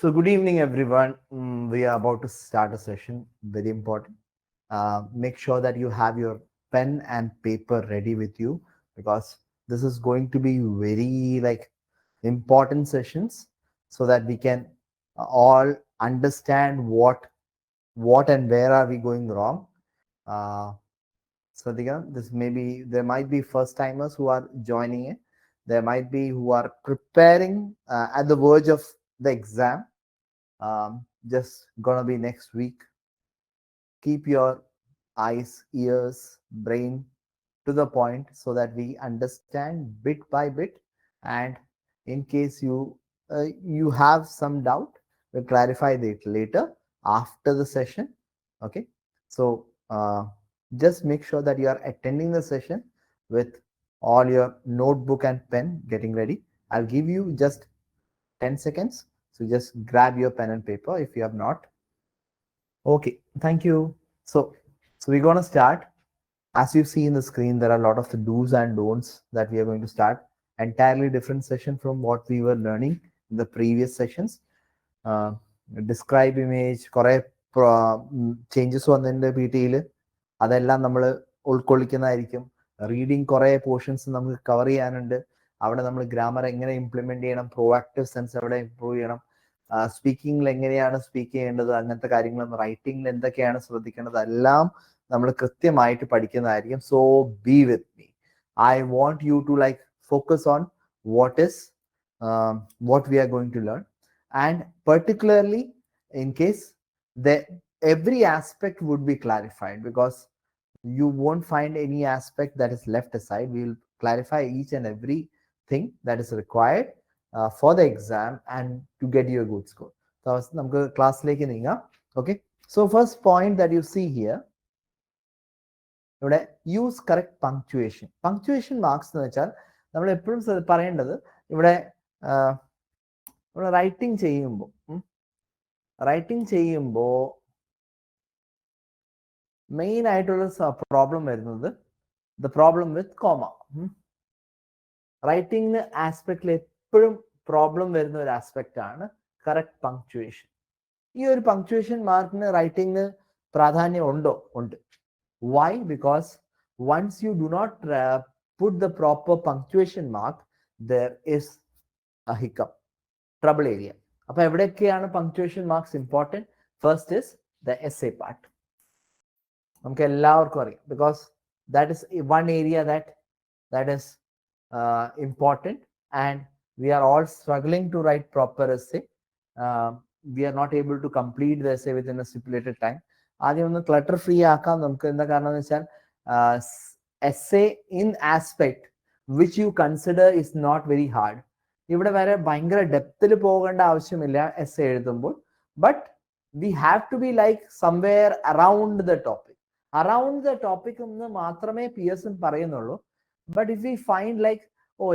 So good evening, everyone. We are about to start a session. Very important. Make sure that you have your pen and paper ready with you because this is going to be very important sessions so that we can all understand what and where are we going wrong. Uh, Sadhika, this maybe there might be first timers who are joining it. There might be who are preparing at the verge of the exam. Just gonna be next week. Keep your eyes, ears, brain to the point so that we understand bit by bit. And in case you have some doubt, we'll clarify that later after the session. Okay. So just make sure that you are attending the session with all your notebook and pen getting ready. I'll give you just 10 seconds. So just grab your pen and paper if you have not. Okay, thank you. So we're gonna start. As you see in the screen, there are a lot of the do's and don'ts that we are going to start. Entirely different session from what we were learning in the previous sessions. Uh, Describe image, കുറെ changes വന്നതിൻ്റെ P ടിയിൽ അതെല്ലാം നമ്മൾ ഉൾക്കൊള്ളിക്കുന്നതായിരിക്കും. Reading കുറെ portions നമുക്ക് cover ചെയ്യാനുണ്ട്. അവിടെ നമ്മൾ ഗ്രാമർ എങ്ങനെ ഇംപ്ലിമെന്റ് ചെയ്യണം, പ്രോആക്റ്റീവ് സെൻസ് എവിടെ ഇംപ്രൂവ് ചെയ്യണം, സ്പീക്കിംഗിൽ എങ്ങനെയാണ് സ്പീക്ക് ചെയ്യേണ്ടത്, അങ്ങനത്തെ കാര്യങ്ങളും റൈറ്റിംഗിൽ എന്തൊക്കെയാണ് ശ്രദ്ധിക്കേണ്ടത്, എല്ലാം നമ്മൾ കൃത്യമായിട്ട് പഠിക്കുന്നതായിരിക്കും. So be with me. I want you to focus on what we are going to learn, and particularly in case that every aspect would be clarified, because you won't find any aspect that is left aside. We will clarify each and every thing that is required for the exam and to get you a good score. So നമുക്ക് ക്ലാസ്സിലേക്ക് നീങ്ങാം. Okay, so first point that you see here, ഇവിടെ use correct punctuation. Punctuation marks എന്ന് വെച്ചാൽ നമ്മൾ എപ്പോഴും പറയേണ്ടത് ഇവിടെ റൈറ്റിംഗ് ചെയ്യുമ്പോൾ മെയിൻ ആയിട്ടുള്ള പ്രോബ്ലം വരുന്നത് ദ പ്രോബ്ലം വിത്ത് കോമ. റൈറ്റിംഗിന് ആസ്പെക്റ്റിൽ എപ്പോഴും പ്രോബ്ലം വരുന്ന ഒരു ആസ്പെക്റ്റ് ആണ് കറക്റ്റ് പങ്ക്ച്വേഷൻ. ഈ ഒരു പങ്ക്ച്വേഷൻ മാർക്കിന് റൈറ്റിംഗിന് പ്രാധാന്യം ഉണ്ടോ? ഉണ്ട്. Why? Because once you do not put the proper punctuation mark, there is a hiccup, trouble area. അപ്പോൾ എവിടെയൊക്കെയാണ് punctuation marks important? First is the essay part. നമുക്ക് എല്ലാവർക്കും അറിയാം, because that is one area that is important, and we are all struggling to write proper essay. We are not able to complete the essay within a stipulated time. ആദ്യം ഒന്ന് clutter free ആക്കാം നമുക്ക്. എന്താ കാരണം എന്ന് വെച്ചാൽ essay in aspect which you consider is not very hard. ഇവിടെ വരെ ഭയങ്കര ഡെപ്തിൽ പോകേണ്ട ആവശ്യമില്ല എസ്സേ എഴുതുമ്പോൾ. But we have to be somewhere around the topic. Around the topic എന്ന് മാത്രമേ പിയേഴ്സൺ പറയുന്നുള്ളൂ. ബട്ട് ഇഫ് വി ഫൈൻഡ്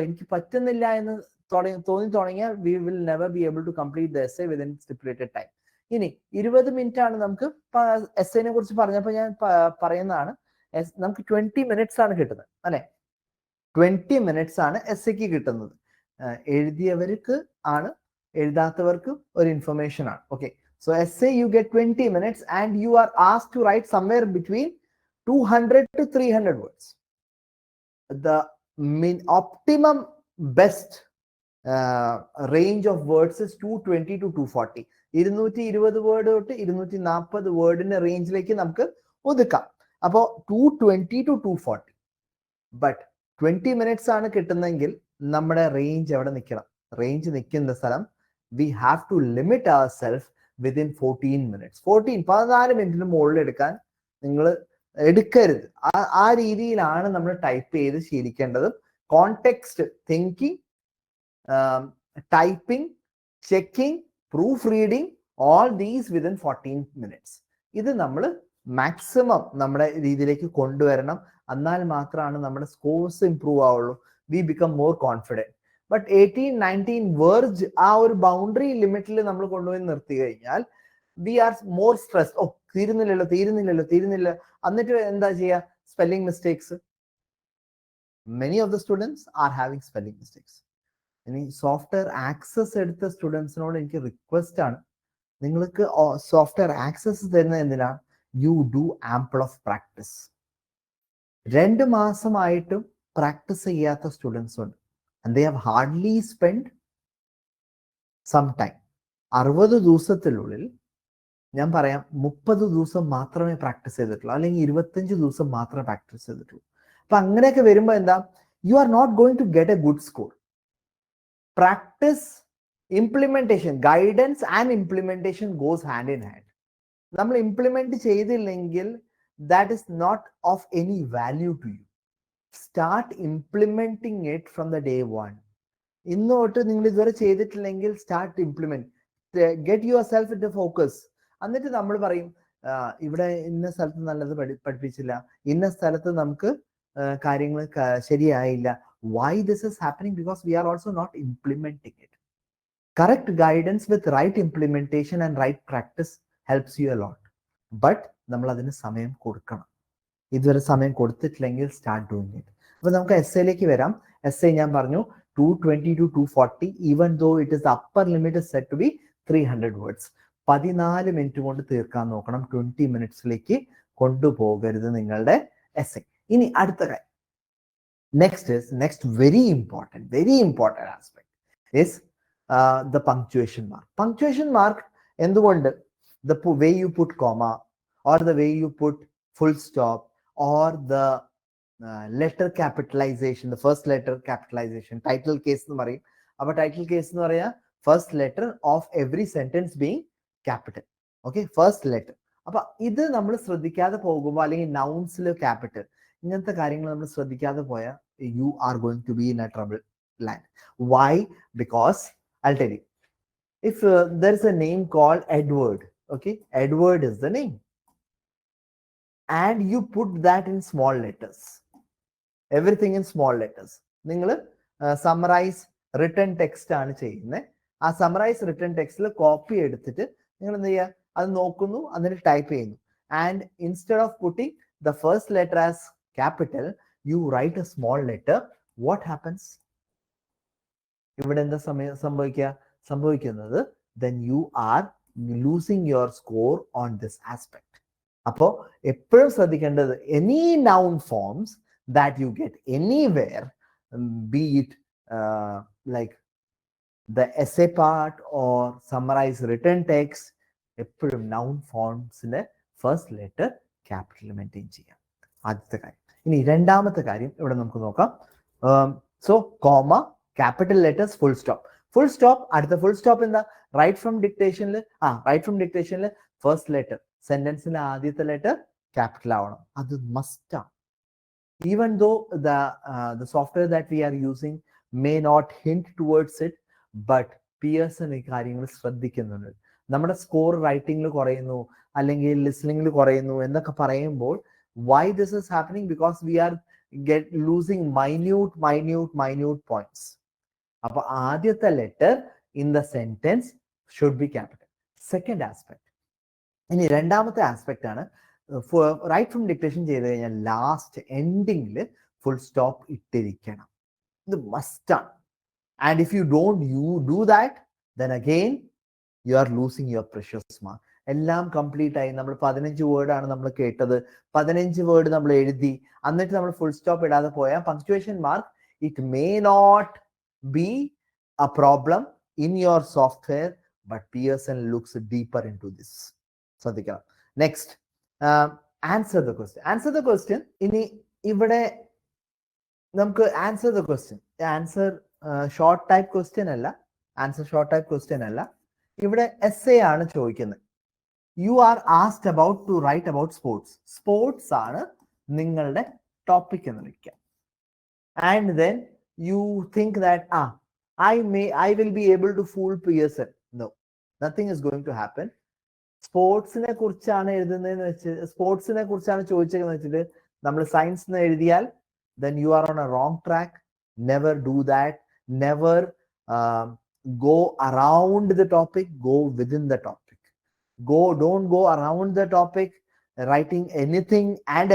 എനിക്ക് പറ്റുന്നില്ല എന്ന് തോന്നി തുടങ്ങിയാൽ we will never be able to complete the essay within stipulated time. ഇനി 20 മിനിറ്റ് ആണ് നമുക്ക് എസ്സേനെ കുറിച്ച് പറഞ്ഞപ്പോൾ ഞാൻ പറയുന്നതാണ്, നമുക്ക് 20 മിനിറ്റ്സ് ആണ് കിട്ടുന്നത് അല്ലെ. 20 മിനിറ്റ്സ് ആണ് എസ്സേക്ക് കിട്ടുന്നത്. എഴുതിയവർക്ക് ആണ്, എഴുതാത്തവർക്ക് ഒരു ഇൻഫർമേഷൻ ആണ്. Okay, so essay you get 20 minutes and you are asked to write somewhere between 200 to 300 words. The optimum best range of words is 220 to 240. 220 word തൊട്ട് 240 വേർഡിന്റെ റേഞ്ചിലേക്ക് നമുക്ക് ഒതുക്കാം. അപ്പോൾ 220 to 240. ബട്ട് 20 മിനിറ്റ്സ് ആണ് കിട്ടുന്നതെങ്കിൽ നമ്മുടെ റേഞ്ച് എവിടെ നിൽക്കണം? റേഞ്ച് നിൽക്കുന്ന സ്ഥലം we have to limit ourself within 14 minutes. 14 മിനിറ്റിന് മുകളിൽ എടുക്കാൻ നിങ്ങൾ എടുക്കരുത്. ആ രീതിയിലാണ് നമ്മൾ ടൈപ്പ് ചെയ്ത് ശീലിക്കേണ്ടത്. Context thinking, typing, checking, proof reading, all these within 14 minutes. ഇത് നമ്മൾ മാക്സിമം നമ്മുടെ രീതിയിലേക്ക് കൊണ്ടുവരണം. എന്നാൽ മാത്രമാണ് നമ്മുടെ സ്കോർസ് ഇംപ്രൂവ് ആവുള്ളൂ. We become more confident. But 18-19 words ആ ഒരു ബൗണ്ടറി ലിമിറ്റിൽ നമ്മൾ കൊണ്ടുപോയി നിർത്തി കഴിഞ്ഞാൽ വി ആർ മോർ സ്ട്രെസ്. തീരുന്നില്ല. എന്നിട്ട് എന്താ ചെയ്യുക? Spelling mistakes. Many of the students are having spelling mistakes. ഇനി സോഫ്റ്റ്വെയർ ആക്സസ് എടുത്ത സ്റ്റുഡൻസിനോട് എനിക്ക് റിക്വസ്റ്റ് ആണ്, നിങ്ങൾക്ക് സോഫ്റ്റ്വെയർ ആക്സസ് തരുന്നത് എന്തിനാണ്? You do ample of practice. 2 മാസമായിട്ടും പ്രാക്ടീസ് ചെയ്യാത്ത സ്റ്റുഡൻസ് ഉണ്ട്. And they have hardly spend some time. 60 ദിവസത്തിനുള്ളിൽ ഞാൻ പറയാം 30 ദിവസം മാത്രമേ പ്രാക്ടീസ് ചെയ്തിട്ടുള്ളൂ, അല്ലെങ്കിൽ 25 ദിവസം മാത്രമേ പ്രാക്ടീസ് ചെയ്തിട്ടുള്ളൂ. അപ്പൊ അങ്ങനെയൊക്കെ വരുമ്പോൾ എന്താ, you are not going to get a good score. Practice, implementation, guidance and implementation goes hand in hand. നമ്മൾ ഇംപ്ലിമെന്റ് ചെയ്തില്ലെങ്കിൽ that is not of any value to you. Start implementing it from the day one. ഇന്നോട്ട് നിങ്ങൾ ഇതുവരെ ചെയ്തിട്ടില്ലെങ്കിൽ start implement, get your self in focus. എന്നിട്ട് നമ്മൾ പറയും ഇവിടെ ഇന്ന സ്ഥലത്ത് നല്ലത് പഠിപ്പിച്ചില്ല, ഇന്ന സ്ഥലത്ത് നമുക്ക് കാര്യങ്ങൾ ശരിയായില്ല. Why this is happening? Because we are also not implementing it. Correct guidance with right implementation and right practice helps you a lot. But നമ്മൾ അതിന് സമയം കൊടുക്കണം. ഇതുവരെ സമയം കൊടുത്തിട്ടില്ലെങ്കിൽ സ്റ്റാർട്ട് ഡൂയിങ് ഇറ്റ്. അപ്പൊ നമുക്ക് എസ് എയിലേക്ക് വരാം. എസ് എ ഞാൻ പറഞ്ഞു 220 to 240, even though it is upper limit set to be 300 words. 14 minute കൊണ്ട് തീർക്കാൻ നോക്കണം. 20 മിനിറ്റ്സിലേക്ക് കൊണ്ടുപോകരുത് നിങ്ങളുടെ എസ് എ. ഇനി അടുത്ത കാര്യം, next very important aspect is the punctuation mark. Punctuation mark എന്തുകൊണ്ട്? The way you put comma, or the way you put full stop, or the letter capitalization, the first letter capitalization, title case എന്ന് പറയും. അപ്പൊ title case എന്ന് പറയാ first letter of every sentence being capital. Okay, first letter. അപ്പൊ ഇത് നമ്മൾ ശ്രദ്ധിക്കാതെ പോകുമ്പോൾ, അല്ലെങ്കിൽ നൗൺസിൽ ക്യാപിറ്റൽ, ഇങ്ങനത്തെ കാര്യങ്ങൾ നമ്മൾ ശ്രദ്ധിക്കാതെ പോയാൽ you are going to be in a trouble land. Why? Because I'll tell you. If there is a name called Edward, okay, Edward is the name, and you put that in small letters, everything in small letters. നിങ്ങൾ summarise written text ആണ് ചെയ്യുന്നത്. ആ summarise written ടെക്സ്റ്റിൽ copy എടുത്തിട്ട് നിങ്ങൾ എന്ത് ചെയ്യുക, അത് നോക്കുന്നു, എന്നിട്ട് ടൈപ്പ് ചെയ്യുന്നു. And instead of putting the first letter as capital, you write a small letter. What happens? ഇവിടെ എന്താ സംഭവിക്കുന്നത്? then you are losing your score on this aspect. അപ്പോൾ എപ്പോഴും ശ്രദ്ധിക്കേണ്ടത്, any noun forms that you get anywhere, be it like the essay part or summarize written text, എപ്പോഴും noun formsലെ first letter capital maintain ചെയ്യാം. ആദ്യത്തെ കാര്യം. ഇനി രണ്ടാമത്തെ കാര്യം ഇവിടെ നമുക്ക് നോക്കാം. So comma, capital letters, full stop. Full stop, അടുത്ത ഫുൾ സ്റ്റോപ്പ് എന്താ? റൈറ്റ് ഫ്രം ഡിക്റ്റേഷനിൽ ഫസ്റ്റ് ലെറ്റർ, സെന്റൻസിലെ ആദ്യത്തെ ലെറ്റർ ക്യാപിറ്റൽ ആവണം. അത് മസ്റ്റ് ആണ്. Even though the software that we are using may not hint towards it, but Pearson ഈ കാര്യങ്ങൾ ശ്രദ്ധിക്കുന്നുണ്ട്. നമ്മുടെ സ്കോർ റൈറ്റിംഗിൽ കുറയുന്നു, അല്ലെങ്കിൽ ലിസണിംഗിൽ കുറയുന്നു എന്നൊക്കെ പറയുമ്പോൾ, why this is happening? Because we are losing minute points. അപ്പൊ ആദ്യത്തെ letter in the sentence should be capital. Second aspect. ഇനി രണ്ടാമത്തെ ആസ്പെക്ട് ആണ്, റൈറ്റ് ഫ്രം ഡിക്റ്റേഷൻ ചെയ്ത് കഴിഞ്ഞാൽ ലാസ്റ്റ് എൻഡിങ്ങിൽ ഫുൾ സ്റ്റോപ്പ് ഇട്ടിരിക്കണം. ഇത് മസ്റ്റ് ആണ്. And if you do that, then again you are losing your precious mark. എല്ലാം കംപ്ലീറ്റ് ആയി, നമ്മൾ 15 വേർഡാണ് നമ്മൾ കേട്ടത്, 15 വേർഡ് നമ്മൾ എഴുതി, എന്നിട്ട് നമ്മൾ ഫുൾ സ്റ്റോപ്പ് ഇടാതെ പോയാൽ punctuation mark, it may not be a problem in your software, but Pearson looks deeper into this. ശ്രദ്ധിക്കണം. Next, answer the question. ഇനി ഇവിടെ നമുക്ക് answer the question, answer short type question അല്ല, ഇവിടെ എസ് എ ആണ് ചോദിക്കുന്നത്. You are asked about to write about sports ആണ് നിങ്ങളുടെ ടോപ്പിക് എന്ന് വെക്കാം. And then you think that I will be able to fool Pearson. No, nothing is going to happen. സ്പോർട്സിനെ കുറിച്ചാണ് എഴുതുന്നതെന്ന് വെച്ച്, സ്പോർട്സിനെ കുറിച്ചാണ് ചോദിച്ചതെന്ന് വെച്ചിട്ട് നമ്മൾ സയൻസ് എന്ന് എഴുതിയാൽ, then you are on a wrong track. Never do that. Never go around the topic. Go within the topic. Don't go around the topic, writing anything and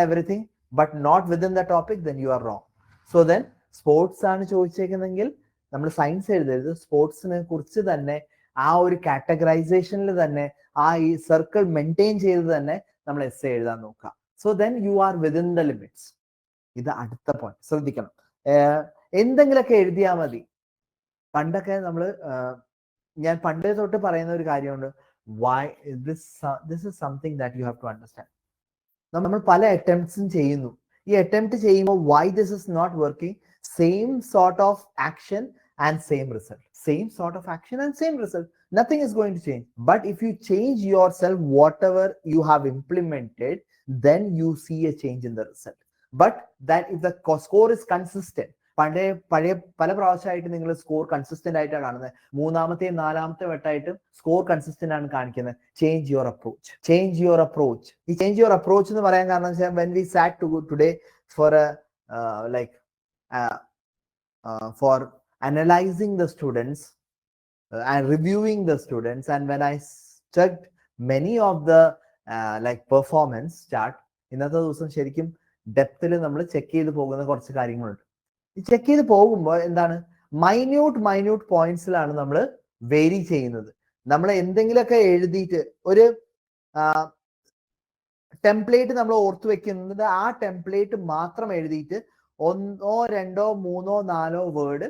everything, but not within the topic, then you are wrong. So then sports ആണ് ചോദിച്ചേക്കുന്നെങ്കിൽ നമ്മൾ science എഴുതരുത്, സ്പോർട്സിനെ കുറിച്ച് തന്നെ ആ ഒരു കാറ്റഗറൈസേഷനിൽ തന്നെ ആ ഈ സർക്കിൾ മെയിൻറ്റെയിൻ ചെയ്ത് തന്നെ നമ്മൾ എസ്സേ എഴുതാൻ നോക്കുക. So then you R within the limits. ഇത് അടുത്ത പോയിന്റ് ശ്രദ്ധിക്കണം. എന്തെങ്കിലുമൊക്കെ എഴുതിയാൽ മതി. പണ്ടൊക്കെ നമ്മൾ ഞാൻ പണ്ടേ തൊട്ട് പറയുന്ന ഒരു കാര്യമുണ്ട്, why this is something that you have to understand. നമ്മൾ പല അറ്റംപ്റ്റ്സും ചെയ്യുന്നു. ഈ അറ്റംപ്റ്റ് ചെയ്യുമ്പോൾ why this is not working, same sort of action and same result, same sort of action and same result, nothing is going to change. But if you change yourself, whatever you have implemented, then you see a change in the result. But that if the score is consistent, പഴയ പല പ്രാവശ്യമായിട്ട് നിങ്ങൾ score consistent ആയിട്ടാണ് കാണുന്നത്, മൂന്നാമത്തെ നാലാമത്തെ വട്ടമായിട്ട് score consistent ആണ് കാണിക്കുന്നത്. Change your approach, change your approach. ഈ ചേഞ്ച് യുവർ അപ്രോച്ച് എന്ന് പറയാൻ കാരണം വെച്ചാൽ when we sat today for a for analyzing the students and reviewing the students, and when I checked many of the performance chart, ഇന്നത്തെ ദിവസം ശരിക്കും ഡെപ്തിൽ നമ്മൾ check ചെയ്ത് പോകുന്ന കുറച്ച് കാര്യങ്ങളുണ്ട്. ഈ ചെക്ക് ചെയ്ത് പോകുമ്പോൾ എന്താണ്, മൈന്യൂട്ട് പോയിന്റ്സിലാണ് നമ്മൾ വേരി ചെയ്യുന്നത്. നമ്മൾ എന്തെങ്കിലുമൊക്കെ എഴുതിയിട്ട് ഒരു ടെംപ്ലേറ്റ് നമ്മൾ ഓർത്തു വെക്കുന്നത്, ആ ടെംപ്ലേറ്റ് മാത്രം എഴുതിയിട്ട് 1 2 3 4 വേർഡ്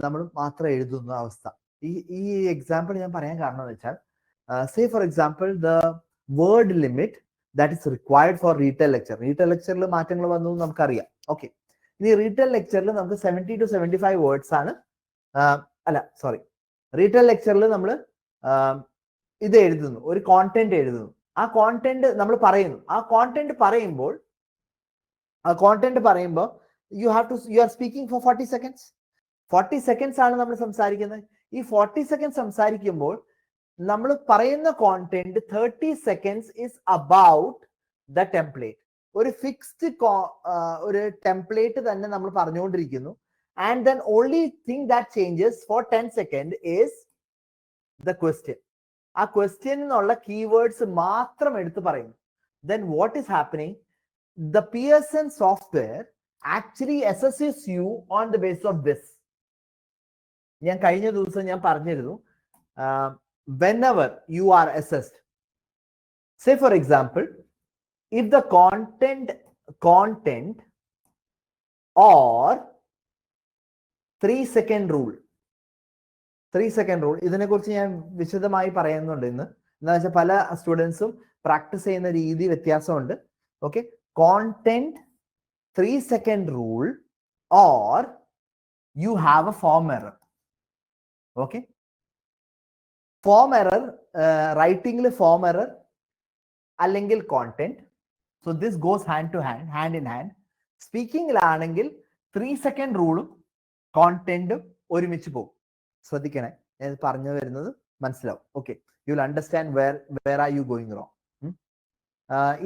നമ്മൾ മാത്രം എഴുതുന്ന അവസ്ഥ. ഈ എക്സാമ്പിൾ ഞാൻ പറയാൻ കാരണം എന്ന് വെച്ചാൽ, say for example the word limit that is required for retail lecture. Retail ലെക്ചറിൽ മാറ്റങ്ങൾ വന്നു നമുക്കറിയാം. ഓക്കെ, ഇനി റീറ്റെയിൽ ലെക്ചറിൽ നമുക്ക് 70 to 75 വേർഡ്സ് ആണ്, റീറ്റെയിൽ ലെക്ചറിൽ നമ്മൾ ഇത് എഴുതുന്നു, ഒരു കോണ്ടന്റ് എഴുതുന്നു. ആ കോണ്ടന്റ് നമ്മൾ പറയുന്നു. ആ കോണ്ടന്റ് പറയുമ്പോൾ you are speaking for 40 seconds. 40 seconds ആണ് നമ്മൾ സംസാരിക്കുന്നത്. ഈ 40 seconds സംസാരിക്കുമ്പോൾ നമ്മൾ പറയുന്ന content 30 seconds is about the template. ഒരു ഫിക്സ്ഡ് ഒരു ടെംപ്ലേറ്റ് തന്നെ നമ്മൾ പറഞ്ഞുകൊണ്ടിരിക്കുന്നു. And then only thing that changes for 10 seconds is the question. ആ ക്വസ്റ്റ്യൻ എന്നുള്ള കീവേഡ്സ് മാത്രം എടുത്ത് പറയുന്നു. Then what is happening? The Pearson software actually assesses you on the basis of this. ഞാൻ കഴിഞ്ഞ ദിവസം ഞാൻ പറഞ്ഞിരുന്നു, whenever you are assessed, say for example, if the content or 3-second rule, ഇതിനെ കുറിച്ച് ഞാൻ വിശദമായി പറയുന്നുണ്ട് ഇന്ന്. എന്താ വെച്ചാൽ പല സ്റ്റുഡൻസും പ്രാക്ടീസ് ചെയ്യുന്ന രീതി വ്യത്യാസമുണ്ട്. Okay, content, 3-second rule, or you have a form error. Okay, form error, writing form error അല്ലെങ്കിൽ content. So this goes hand in hand. Speaking ലാണെങ്കിൽ 3-second റൂളും കോണ്ടന്റും ഒരുമിച്ച് പോകും. ശ്രദ്ധിക്കണേ, ഞാൻ പറഞ്ഞു വരുന്നത് മനസ്സിലാവും. Okay, you will understand where are you going wrong.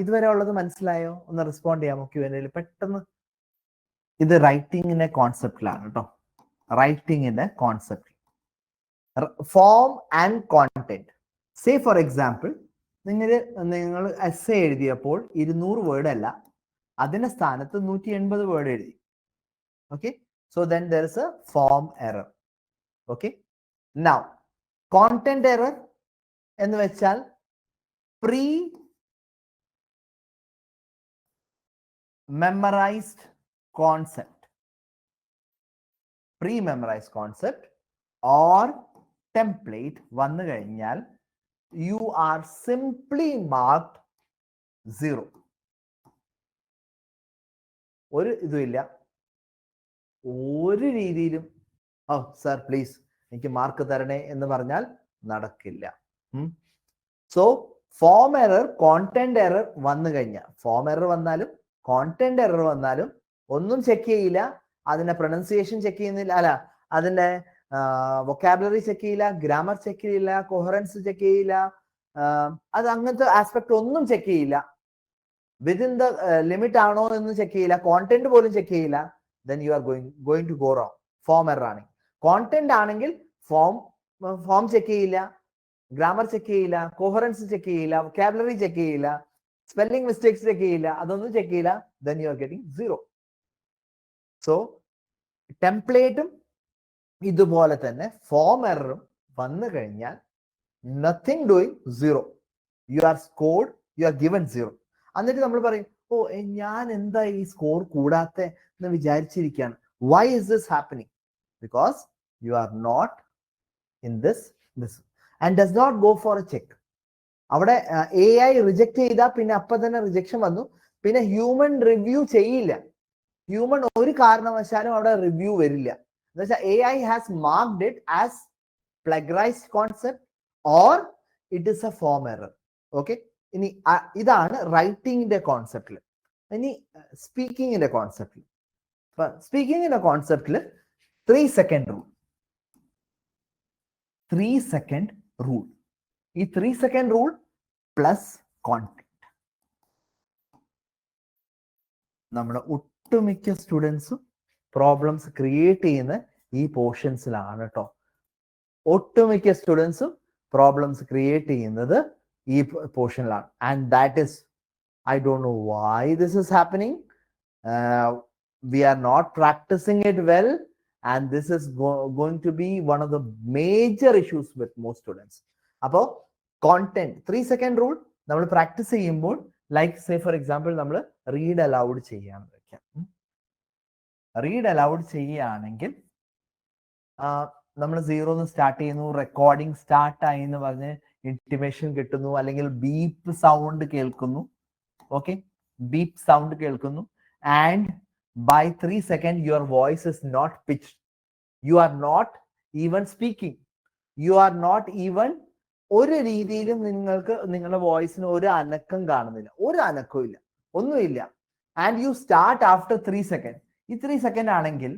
ഇതുവരെ ഉള്ളത് മനസ്സിലായോ? ഒന്ന് റെസ്പോണ്ട് ചെയ്യാമോ Q&A പെട്ടെന്ന്. ഇത് റൈറ്റിങ്ങിന്റെ കോൺസെപ്റ്റിലാണ് കേട്ടോ, റൈറ്റിങ്ങിന്റെ കോൺസെപ്റ്റ്. Form and content. Say for example, നിങ്ങൾ എസ്സേ എഴുതിയപ്പോൾ 200 വേർഡ് അല്ല, അതിന്റെ സ്ഥാനത്ത് 180 വേർഡ് എഴുതി. Okay, so then there is a form error. Okay, now content error എന്ന് വെച്ചാൽ pre memorised concept or template വന്നു കഴിഞ്ഞാൽ you are simply marked 0. ഒരു ഇതുമില്ല, ഒരു രീതിയിലും സർ പ്ലീസ് എനിക്ക് മാർക്ക് തരണേ എന്ന് പറഞ്ഞാൽ നടക്കില്ല. So form error, content error വന്നു കഴിഞ്ഞാൽ, ഫോം എറർ വന്നാലും കോണ്ടന്റ് എറർ വന്നാലും ഒന്നും ചെക്ക് ചെയ്യില്ല. അതിന്റെ പ്രൊനൗൺസിയേഷൻ ചെക്ക് ചെയ്യുന്നില്ല, അല്ല അതിന്റെ വൊക്കാബുലറി ചെക്ക് ചെയ്യില്ല, ഗ്രാമർ ചെക്ക് ചെയ്യില്ല, കൊഹറൻസ് ചെക്ക് ചെയ്യില്ല, അത് അങ്ങനത്തെ ആസ്പെക്ട് ഒന്നും ചെക്ക് ചെയ്യില്ല. വിതിൻ ദ ലിമിറ്റ് ആണോ എന്ന് ചെക്ക് ചെയ്യില്ല, കോണ്ടന്റ് പോലും ചെക്ക് ചെയ്യില്ല. Then you are going to go wrong. Form error ആണെങ്കിൽ. കോണ്ടന്റ് ആണെങ്കിൽ ഫോം ചെക്ക് ചെയ്യില്ല, ഗ്രാമർ ചെക്ക് ചെയ്യില്ല, കൊഹറൻസ് ചെക്ക് ചെയ്യില്ല, വൊക്കാബുലറി ചെക്ക് ചെയ്യില്ല, സ്പെല്ലിംഗ് മിസ്റ്റേക്സ് ചെക്ക് ചെയ്യില്ല, അതൊന്നും ചെക്ക് ചെയ്യില്ല. Then you are getting 0. So ടെംപ്ലേറ്റും ഇതുപോലെ തന്നെ ഫോം എററും വന്നു കഴിഞ്ഞാൽ nothing doing 0. You are scored, you are given 0. എന്നിട്ട് നമ്മൾ പറയും, ഓ ഞാൻ എന്താ ഈ സ്കോർ കൂടാത്ത എന്ന് വിചാരിച്ചിരിക്കുകയാണ്. Why is this happening? Because you are not in this and does not go for a check. അവിടെ AI റിജക്ട് ചെയ്താൽ പിന്നെ അപ്പൊ തന്നെ റിജക്ഷൻ വന്നു, പിന്നെ ഹ്യൂമൻ റിവ്യൂ ചെയ്യില്ല. ഹ്യൂമൻ ഒരു കാരണവശാലും അവിടെ റിവ്യൂ വരില്ല. എന്ന് വെച്ചാൽ AI has marked it as plagiarised concept or it is a form error. Okay, ഇനി ഇതാണ് റൈറ്റിംഗിന്റെ കോൺസെപ്റ്റിൽ. ഇനി സ്പീക്കിങ്ങിന്റെ കോൺസെപ്റ്റിൽ, സ്പീക്കിങ്ങിന്റെ കോൺസെപ്റ്റിൽ 3 സെക്കൻഡ് റൂൾ. 3 സെക്കൻഡ് റൂൾ, ഈ 3 സെക്കൻഡ് റൂൾ പ്ലസ് കോൺടെന്റ്. നമ്മുടെ ഒട്ടുമിക്ക സ്റ്റുഡൻസും പ്രോബ്ലംസ് ക്രിയേറ്റ് ചെയ്യുന്ന ഈ പോർഷൻസിലാണ് കേട്ടോ. ഒട്ടുമിക്ക സ്റ്റുഡൻസും പ്രോബ്ലംസ് ക്രിയേറ്റ് ചെയ്യുന്നത് ഈ പോർഷനിലാണ്. And that is, I don't know why this is happening. We are not practising it well and this is going to be one of the major issues with most students. അപ്പോൾ content 3 second rule നമ്മൾ practice ചെയ്യുമ്പോൾ, like say for example നമ്മൾ read aloud ചെയ്യാന്ന് വെക്കാം. Read allowed ചെയ്യുകയാണെങ്കിൽ നമ്മൾ 0 start ചെയ്യുന്നു, recording start ആയി എന്ന് പറഞ്ഞ് ഇന്റിമേഷൻ കിട്ടുന്നു, അല്ലെങ്കിൽ ബീപ്പ് സൗണ്ട് കേൾക്കുന്നു. ഓക്കെ, ബീപ്പ് സൗണ്ട് കേൾക്കുന്നു. And by 3 second your voice is not pitched. You are not even speaking. You are not even, ഒരു രീതിയിലും നിങ്ങൾക്ക് നിങ്ങളുടെ വോയിസിന് ഒരു അനക്കം കാണുന്നില്ല, ഒരു അനക്കവും ഇല്ല, ഒന്നുമില്ല. And you start after 3 second. ഈ 3 സെക്കൻഡ് ആണെങ്കിൽ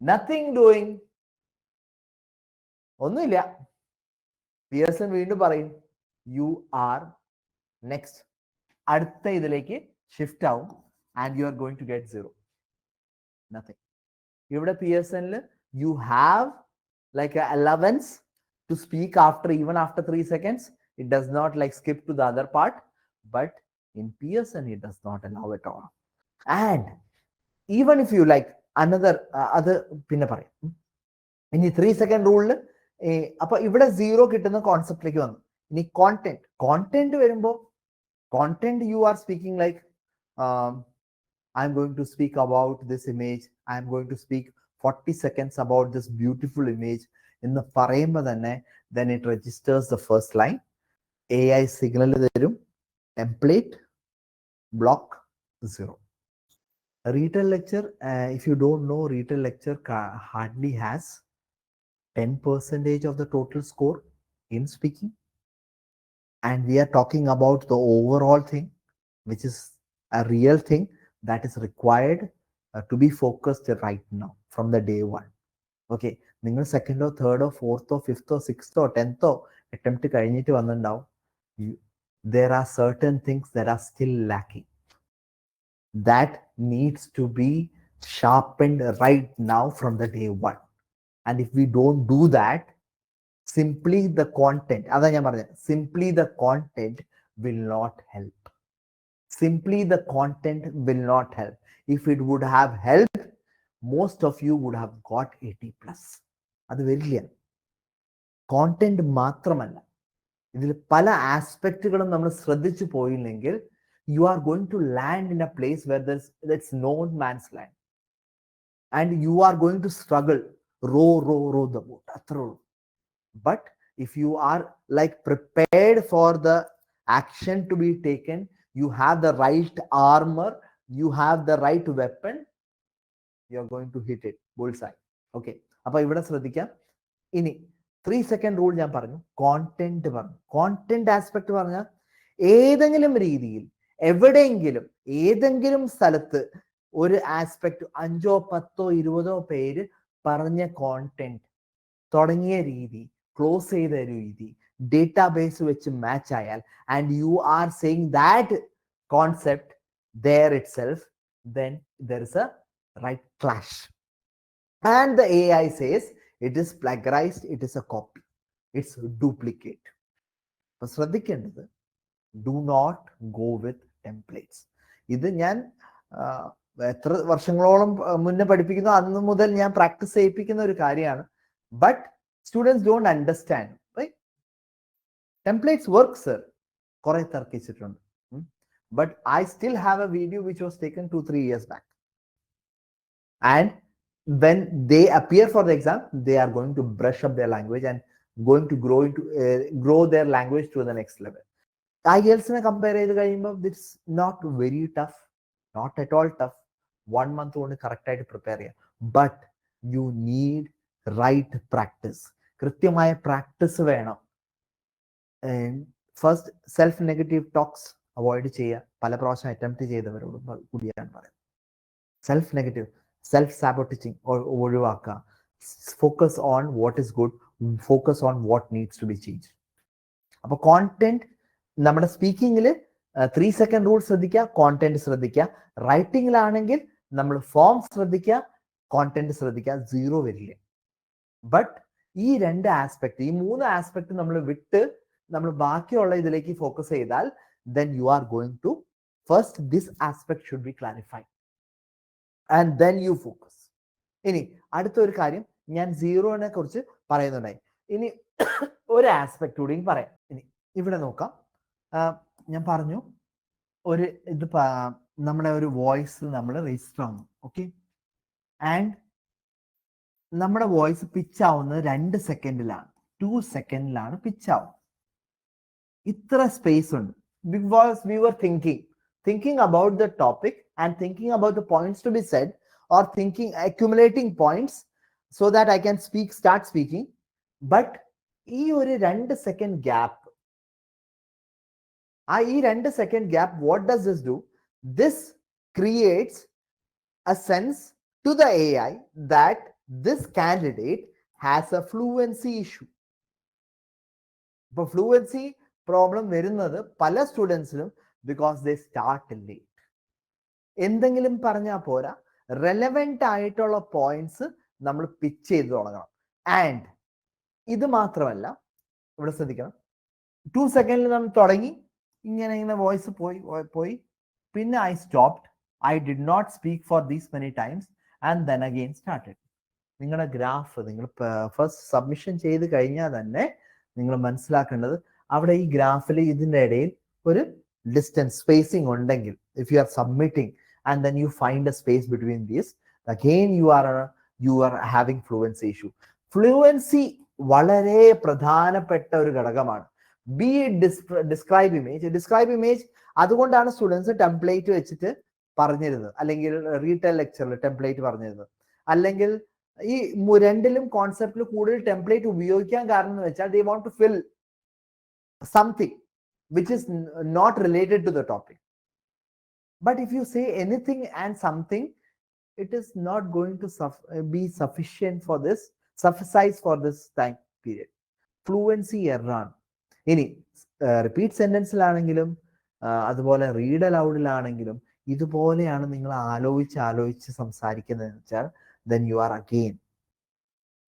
നത്തിങ് ഡൂയിങ്, ഒന്നുമില്ല. പിയേഴ്സൺ വീണ്ടും പറയും യു ആർ നെക്സ്റ്റ്, അടുത്ത ഇതിലേക്ക് ഷിഫ്റ്റ് ആവും and you are going to get 0. Nothing. ഇവിടെ പിയേഴ്സണിൽ you have like a allowance to speak even after 3 seconds. It does not like skip to the other part, but in Pearson it does not allow at all. And even if you like another other pinna parayam in 3 second rule appo ivide 0 kittunna concept like vannu. Ini content varumbo, content you are speaking like I'm going to speak about this image, I'm going to speak 40 seconds about this beautiful image എന്ന് പറയുമ്പോൾ തന്നെ then it registers the first line. AI signal തരും, template block 0. Retail lecture, if you don't know, retail lecture hardly has 10% of the total score in speaking, and we are talking about the overall thing, which is a real thing that is required to be focused right now from the day one. Okay, നിങ്ങൾ സെക്കൻഡോ തേർഡോ ഫോർത്തോ ഫിഫ്ത്തോ സിക്സ്തോ ടെൻത്തോ attempt കഴിഞ്ഞിട്ട് വന്നിട്ടുണ്ടാവും. there are certain things that are still lacking that needs to be sharpened right now from the day one. And if we don't do that, simply the content, അതാ ഞാൻ പറഞ്ഞത്, simply the content will not help. Simply the content will not help. If it would have helped, most of you would have got 80+. അത് വരില്ല. Content മാത്രമല്ല, ഇതിൽ പല ആസ്പെക്റ്റുകളും നമ്മൾ ശ്രദ്ധിച്ചു പോയില്ലെങ്കിൽ you are going to land in a place where that's no man's land and you are going to struggle, row the boat, അത്രേ ഉള്ളൂ. But if you are like prepared for the action to be taken, you have the right armor, you have the right weapon, you are going to hit it bullseye. Okay, അപ്പൊ ഇവിടെ ശ്രദ്ധിക്കാം. ഇനി 3 second rule ഞാൻ പറഞ്ഞു, content പറഞ്ഞു. Content aspect പറഞ്ഞാൽ ഏതെങ്കിലും രീതിയിൽ എവിടെയെങ്കിലും ഏതെങ്കിലും സ്ഥലത്ത് ഒരു ആസ്പെക്ട് 5, 10, 20 പേര് പറഞ്ഞ കോണ്ടന്റ്, തുടങ്ങിയ രീതി, ക്ലോസ് ചെയ്ത രീതി, ഡേറ്റാബേസ് വെച്ച് മാച്ച് ആയാൽ, and you are saying that concept there itself, then there is a right clash. And the AI says it is plagiarized, it is a copy, it's duplicate. അപ്പൊ ശ്രദ്ധിക്കേണ്ടത്, do not go with templates. ഇത് ഞാൻ എത്ര വർഷങ്ങളോളം മുന്നേ പഠിപ്പിക്കുന്നു അന്ന് മുതൽ ഞാൻ പ്രാക്ടീസ് ചെയ്യിപ്പിക്കുന്ന ഒരു കാര്യമാണ്. But students don't understand. Templates work sir, കുറെ തർക്കിച്ചിട്ടുണ്ട്. But I still have a video which was taken 2-3 years back. And when they appear for the exam, they are going to brush up their language and going to grow their language to the next level. IELTS-നെ compare ചെയ്ത് കഴിയുമ്പോൾ it's not very tough, not at all tough. 1 month കൊണ്ട് correct ആയിട്ട് prepare ചെയ്യാം. But you need right practice. കൃത്യമായ practice വേണം. First self negative talks avoid ചെയ്യുക. പല പ്രാവശ്യം അറ്റംപ്റ്റ് ചെയ്തവരോട് കൂടിയാണ് പറയുന്നത്. സെൽഫ് നെഗറ്റീവ്, സെൽഫ് സാബോട്ടേജിങ് ഒഴിവാക്കുക. Focus on what is good, focus on what needs to be change. അപ്പൊ കോണ്ടന്റ് നമ്മുടെ സ്പീക്കിങ്ങിൽ 3 second റൂൾ ശ്രദ്ധിക്കുക, കോണ്ടന്റ് ശ്രദ്ധിക്കുക. റൈറ്റിംഗിലാണെങ്കിൽ നമ്മൾ ഫോം ശ്രദ്ധിക്കുക, കോണ്ടന്റ് ശ്രദ്ധിക്കുക, 0 വരില്ല. ബട്ട് ഈ 2 ആസ്പെക്ട്, ഈ 3 ആസ്പെക്ട് നമ്മൾ വിട്ട് നമ്മൾ ബാക്കിയുള്ള ഇതിലേക്ക് ഫോക്കസ് ചെയ്താൽ then you are going to first this aspect should be clarified and then you focus. ഇനി അടുത്തൊരു കാര്യം ഞാൻ 0നെ കുറിച്ച് പറയുന്നുണ്ടായി. ഇനി ഒരു ആസ്പെക്ട് കൂടി പറയാം. ഇനി ഇവിടെ നോക്കാം. ഞാൻ പറഞ്ഞു ഒരു ഇത് നമ്മുടെ ഒരു വോയിസ് നമ്മൾ രജിസ്റ്റർ ആവുന്നു. ഓക്കെ, ആൻഡ് നമ്മുടെ വോയിസ് പിച്ച് ആവുന്നത് 2 സെക്കൻഡിലാണ്, 2 സെക്കൻഡിലാണ് പിച്ച് ആവുന്നത്. ഇത്ര സ്പേസ് ഉണ്ട്. Because we were thinking about the topic and thinking about the points to be said, or accumulating points so that I can start speaking. But ഈ ഒരു 2 second gap, ഈ 2 second gap, what does this do? This creates a sense to the AI that this candidate has a fluency issue. ഇപ്പൊ fluency problem വരുന്നത് പല സ്റ്റുഡൻസിനും because they start late. എന്തെങ്കിലും പറഞ്ഞാൽ പോരാ, relevant ആയിട്ടുള്ള പോയിന്റ്സ് നമ്മൾ പിച്ച് ചെയ്ത് തുടങ്ങണം. ആൻഡ് ഇത് മാത്രമല്ല, ഇവിടെ ശ്രദ്ധിക്കണം, 2 സെക്കൻഡിൽ നമ്മൾ തുടങ്ങി, ഇങ്ങനെ വോയിസ് പോയി, പിന്നെ I stopped, I did not speak for these many times and then again started. നിങ്ങളുടെ ഗ്രാഫ് നിങ്ങൾ ഫസ്റ്റ് സബ്മിഷൻ ചെയ്ത് കഴിഞ്ഞാൽ തന്നെ നിങ്ങൾ മനസ്സിലാക്കേണ്ടത് അവിടെ ഈ ഗ്രാഫിൽ ഇതിൻ്റെ ഇടയിൽ ഒരു ഡിസ്റ്റൻസ് സ്പേസിങ് ഉണ്ടെങ്കിൽ, if you are submitting and then you find A space between these, again you are having fluency issue. Fluency വളരെ പ്രധാനപ്പെട്ട ഒരു ഘടകമാണ്. B describe image. അതുകൊണ്ടാണ് സ്റ്റുഡൻസ് ടെംപ്ലേറ്റ് വെച്ചിട്ട് പറഞ്ഞിരുന്നത്, അല്ലെങ്കിൽ റീറ്റെയിൽ ലെക്ചറിൽ ടെംപ്ലേറ്റ് പറഞ്ഞിരുന്നത്. അല്ലെങ്കിൽ ഈ 2ലും കോൺസെപ്റ്റിൽ കൂടുതൽ ടെംപ്ലേറ്റ് ഉപയോഗിക്കാൻ കാരണം എന്ന് വെച്ചാൽ they want to fill something which is not related to the topic. But if you say anything and something, it is not going to be sufficient for this, suffice for this time period. Fluency error. ഇനി repeat സെന്റൻസിലാണെങ്കിലും അതുപോലെ read അലൗഡിലാണെങ്കിലും ഇതുപോലെയാണ് നിങ്ങൾ ആലോചിച്ച് സംസാരിക്കുന്നതെന്ന് വെച്ചാൽ then you are again,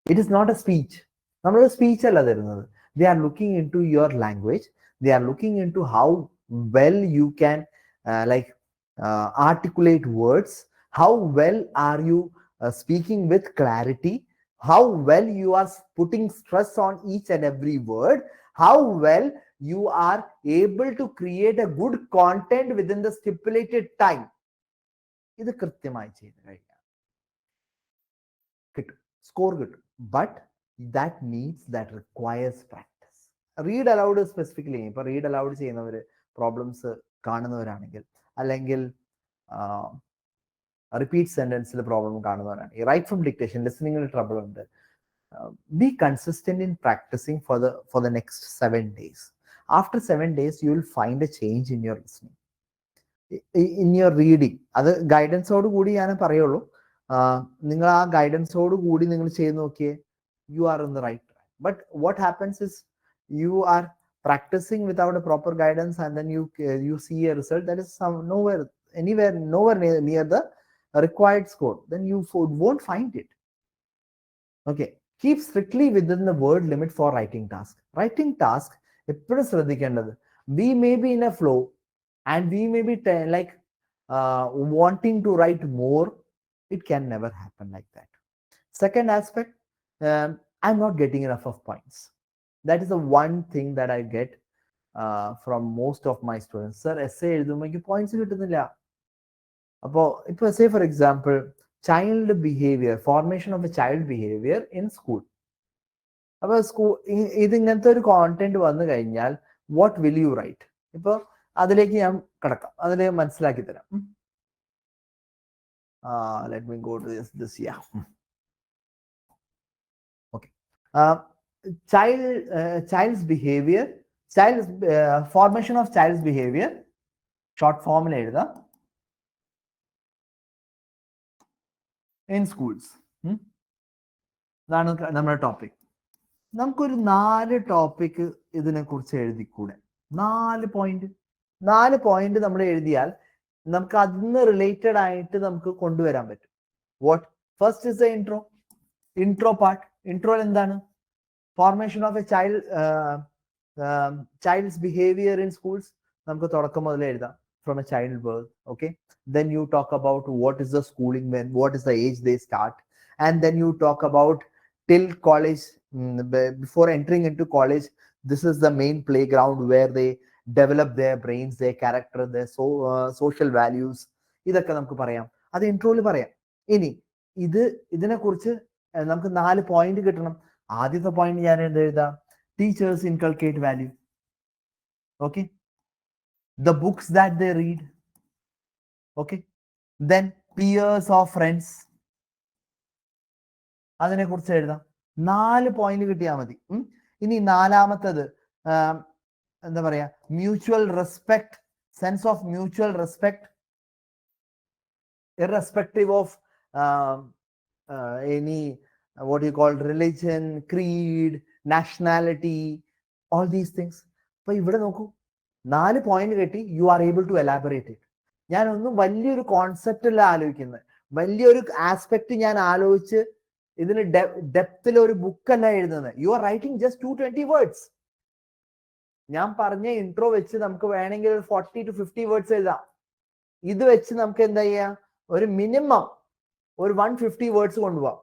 it is not a speech. നമ്മളൊരു speech അല്ല തരുന്നത്. They are looking into your language. They are looking into how well you can articulate words. How well are you speaking with clarity? How well you are putting stress on each and every word? How well you are able to create a good content within the stipulated time. ഇത് കൃത്യമായി ചെയ്തു കഴിഞ്ഞാൽ കിട്ടും, score കിട്ടും. But that requires practice. Read allowed specifically, ഇപ്പൊ read allowed ചെയ്യുന്നവര് problems കാണുന്നവരാണെങ്കിൽ, അല്ലെങ്കിൽ റിപ്പീറ്റ് സെന്റൻസിൽ പ്രോബ്ലം കാണുന്നവരാണെങ്കിൽ, റൈറ്റ് ഫ്രം ഡിക്റ്റേഷൻ ലിസണിങ്ങിൽ ട്രബിൾ ഉണ്ട്, be consistent in practicing for the next 7 days. After 7 days you will find a change in your listening, in your reading. അത് ഗൈഡൻസോട് കൂടി ഞാൻ പറയുള്ളൂ. നിങ്ങൾ ആ ഗൈഡൻസോട് കൂടി നിങ്ങൾ ചെയ്ത് നോക്കിയേ, you are on the right track. But what happens is you are practicing without a proper guidance, and then you see a result that is nowhere near the required score, then you won't find it. Okay, keep strictly within the word limit for writing task. Writing task എപ്പോഴും ശ്രദ്ധിക്കേണ്ടത്, we may be in a flow and we may be wanting to write more, it can never happen like that. Second aspect, I'm not getting enough of points. That is the one thing that I get from most of my students. Sir, essay എഴുതുമ്പോൾ എനിക്ക് points കിട്ടുന്നില്ല. അപ്പോൾ ഇപ്പോൾ say for example child behaviour, formation of A child behaviour in school. അപ്പൊ ഇതിങ്ങനത്തെ ഒരു content വന്നു കഴിഞ്ഞാൽ what will you right? ഇപ്പൊ അതിലേക്ക് ഞാൻ കിടക്കാം, അതിൽ മനസ്സിലാക്കി തരാം. Let me go to this yeah. Okay, child's behaviour, formation of child's behaviour short ഫോമിൽ എഴുതാം ഇൻ സ്കൂൾസ്. ഇതാണ് നമ്മുടെ ടോപ്പിക്. നമുക്കൊരു 4 ടോപ്പിക് ഇതിനെ കുറിച്ച് എഴുതിക്കൂടെ? 4 പോയിന്റ് നമ്മൾ എഴുതിയാൽ നമുക്ക് അതിന് റിലേറ്റഡ് ആയിട്ട് നമുക്ക് കൊണ്ടുവരാൻ പറ്റും. What first is the intro part. ഇൻട്രോയിൽ എന്താണ്? Formation of a child's behaviour in schools. നമുക്ക് തുടക്കം മുതൽ എഴുതാം, from a child birth. Okay, then you talk about what is the schooling, when what is the age they start, and then you talk about till college. Before entering into college, this is the main playground where they develop their brains, their character, their social values. ഇതൊക്കെ നമുക്ക് പറയാം, അത് ഇൻട്രോയിൽ പറയാം. ഇനി ഇതിനെ കുറിച്ച് നമുക്ക് 4 point കിട്ടണം. ആദ്യത്തെ പോയിന്റ് ഞാൻ എഴുതാം, teachers inculcate value. Okay, the books that they read. Okay, then peers or friends, അതിനെ കുറിച്ച് എഴുതാം. 4 പോയിന്റ് കിട്ടിയാൽ മതി. ഇനി നാലാമത്തത് എന്താ പറയാ, mutual respect, sense of mutual respect irrespective of any what you call religion, creed, nationality, all these things. അപ്പൊ ഇവിടെ നോക്കൂ, 4 പോയിന്റ് കിട്ടി, you are able to elaborate it. ഞാനൊന്നും വലിയൊരു കോൺസെപ്റ്റ് അല്ല ആലോചിക്കുന്നത്, വലിയൊരു ആസ്പെക്ട് ഞാൻ ആലോചിച്ച് ഇതിന് ഡെപ്തിൽ ഒരു ബുക്കല്ല എഴുതുന്നത്. You are writing just 220 words. ഞാൻ പറഞ്ഞ ഇൻട്രോ വെച്ച് നമുക്ക് വേണമെങ്കിൽ ഒരു 40 to 50 വേർഡ്സ് എഴുതാം. ഇത് വെച്ച് നമുക്ക് എന്താ ചെയ്യാം, ഒരു മിനിമം ഒരു 150 വേർഡ്സ് കൊണ്ടുപോകാം.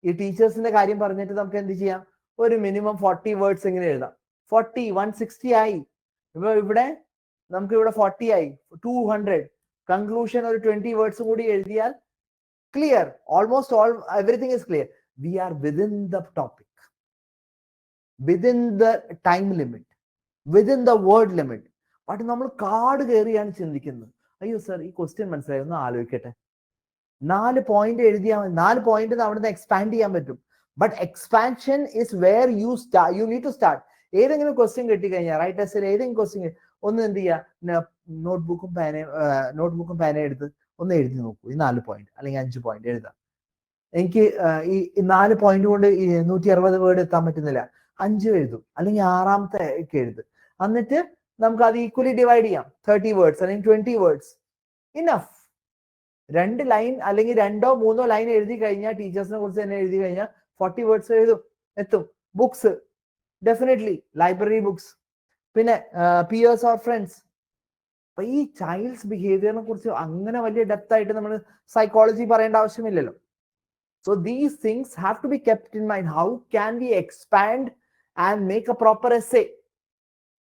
ഈ ടീച്ചേഴ്സിന്റെ കാര്യം പറഞ്ഞിട്ട് നമുക്ക് എന്ത് ചെയ്യാം, ഒരു മിനിമം 40 വേർഡ്സ് എങ്ങനെ എഴുതാം. 40 160 ആയി. ഇവിടെ നമുക്ക് ഇവിടെ 40 ആയി, 200. കൺക്ലൂഷൻ ഒരു 20 വേർഡ്സ് കൂടി എഴുതിയാൽ clear, almost all everything is clear. We are within the topic, within the time limit, within the word limit. But നമ്മൾ കാട് കയറിയാണ് ചിന്തിക്കുന്നത്. അയ്യോ സർ, ഈ ക്വസ്റ്റ്യൻ മനസ്സിലായി, ഒന്ന് ആലോചിക്കട്ടെ. 4 പോയിന്റ് എഴുതിയാൽ 4 പോയിന്റ് അവിടുന്ന് എക്സ്പാൻഡ് ചെയ്യാൻ പറ്റും. But expansion is where you need to start. ഏതെങ്കിലും ക്വസ്റ്റ്യൻ കിട്ടിക്കഴിഞ്ഞാൽ, റൈറ്റ് ടെസ്റ്റിൽ ഏതെങ്കിലും ക്വസ്റ്റ്യൻ, ഒന്ന് എന്ത് ചെയ്യുക, നോട്ട്ബുക്കും പേനയും എടുത്ത് ഒന്ന് എഴുതി നോക്കൂ. ഈ 4 പോയിന്റ് അല്ലെങ്കിൽ 5 പോയിന്റ് എഴുതാം. എനിക്ക് ഈ 4 പോയിന്റ് കൊണ്ട് 160 വേർഡ് എത്താൻ പറ്റുന്നില്ല, 5 എഴുതും, അല്ലെങ്കിൽ 6ാമത്തെ ഒക്കെ എഴുതും. എന്നിട്ട് നമുക്ക് അത് ഈക്വലി ഡിവൈഡ് ചെയ്യാം. 30 വേർഡ്സ് അല്ലെങ്കിൽ 20 വേർഡ്സ് ഇനഫ്. 2 ലൈൻ അല്ലെങ്കിൽ 2-3 ലൈൻ എഴുതി കഴിഞ്ഞാൽ, ടീച്ചേഴ്സിനെ കുറിച്ച് തന്നെ എഴുതി കഴിഞ്ഞാൽ 40 വേർഡ്സ് എത്തും. ബുക്സ് ഡെഫിനറ്റ്ലി, ലൈബ്രറി ബുക്സ്, പിന്നെ പിയേഴ്സ് ഓർ ഫ്രണ്ട്സ്. അപ്പൊ ഈ ചൈൽഡ്സ് ബിഹേവിയറിനെ കുറിച്ച് അങ്ങനെ വലിയ ഡെപ്ത് ആയിട്ട് നമ്മൾ സൈക്കോളജി പറയേണ്ട ആവശ്യമില്ലല്ലോ. So these things have to be kept in mind. How can we expand and make a proper essay?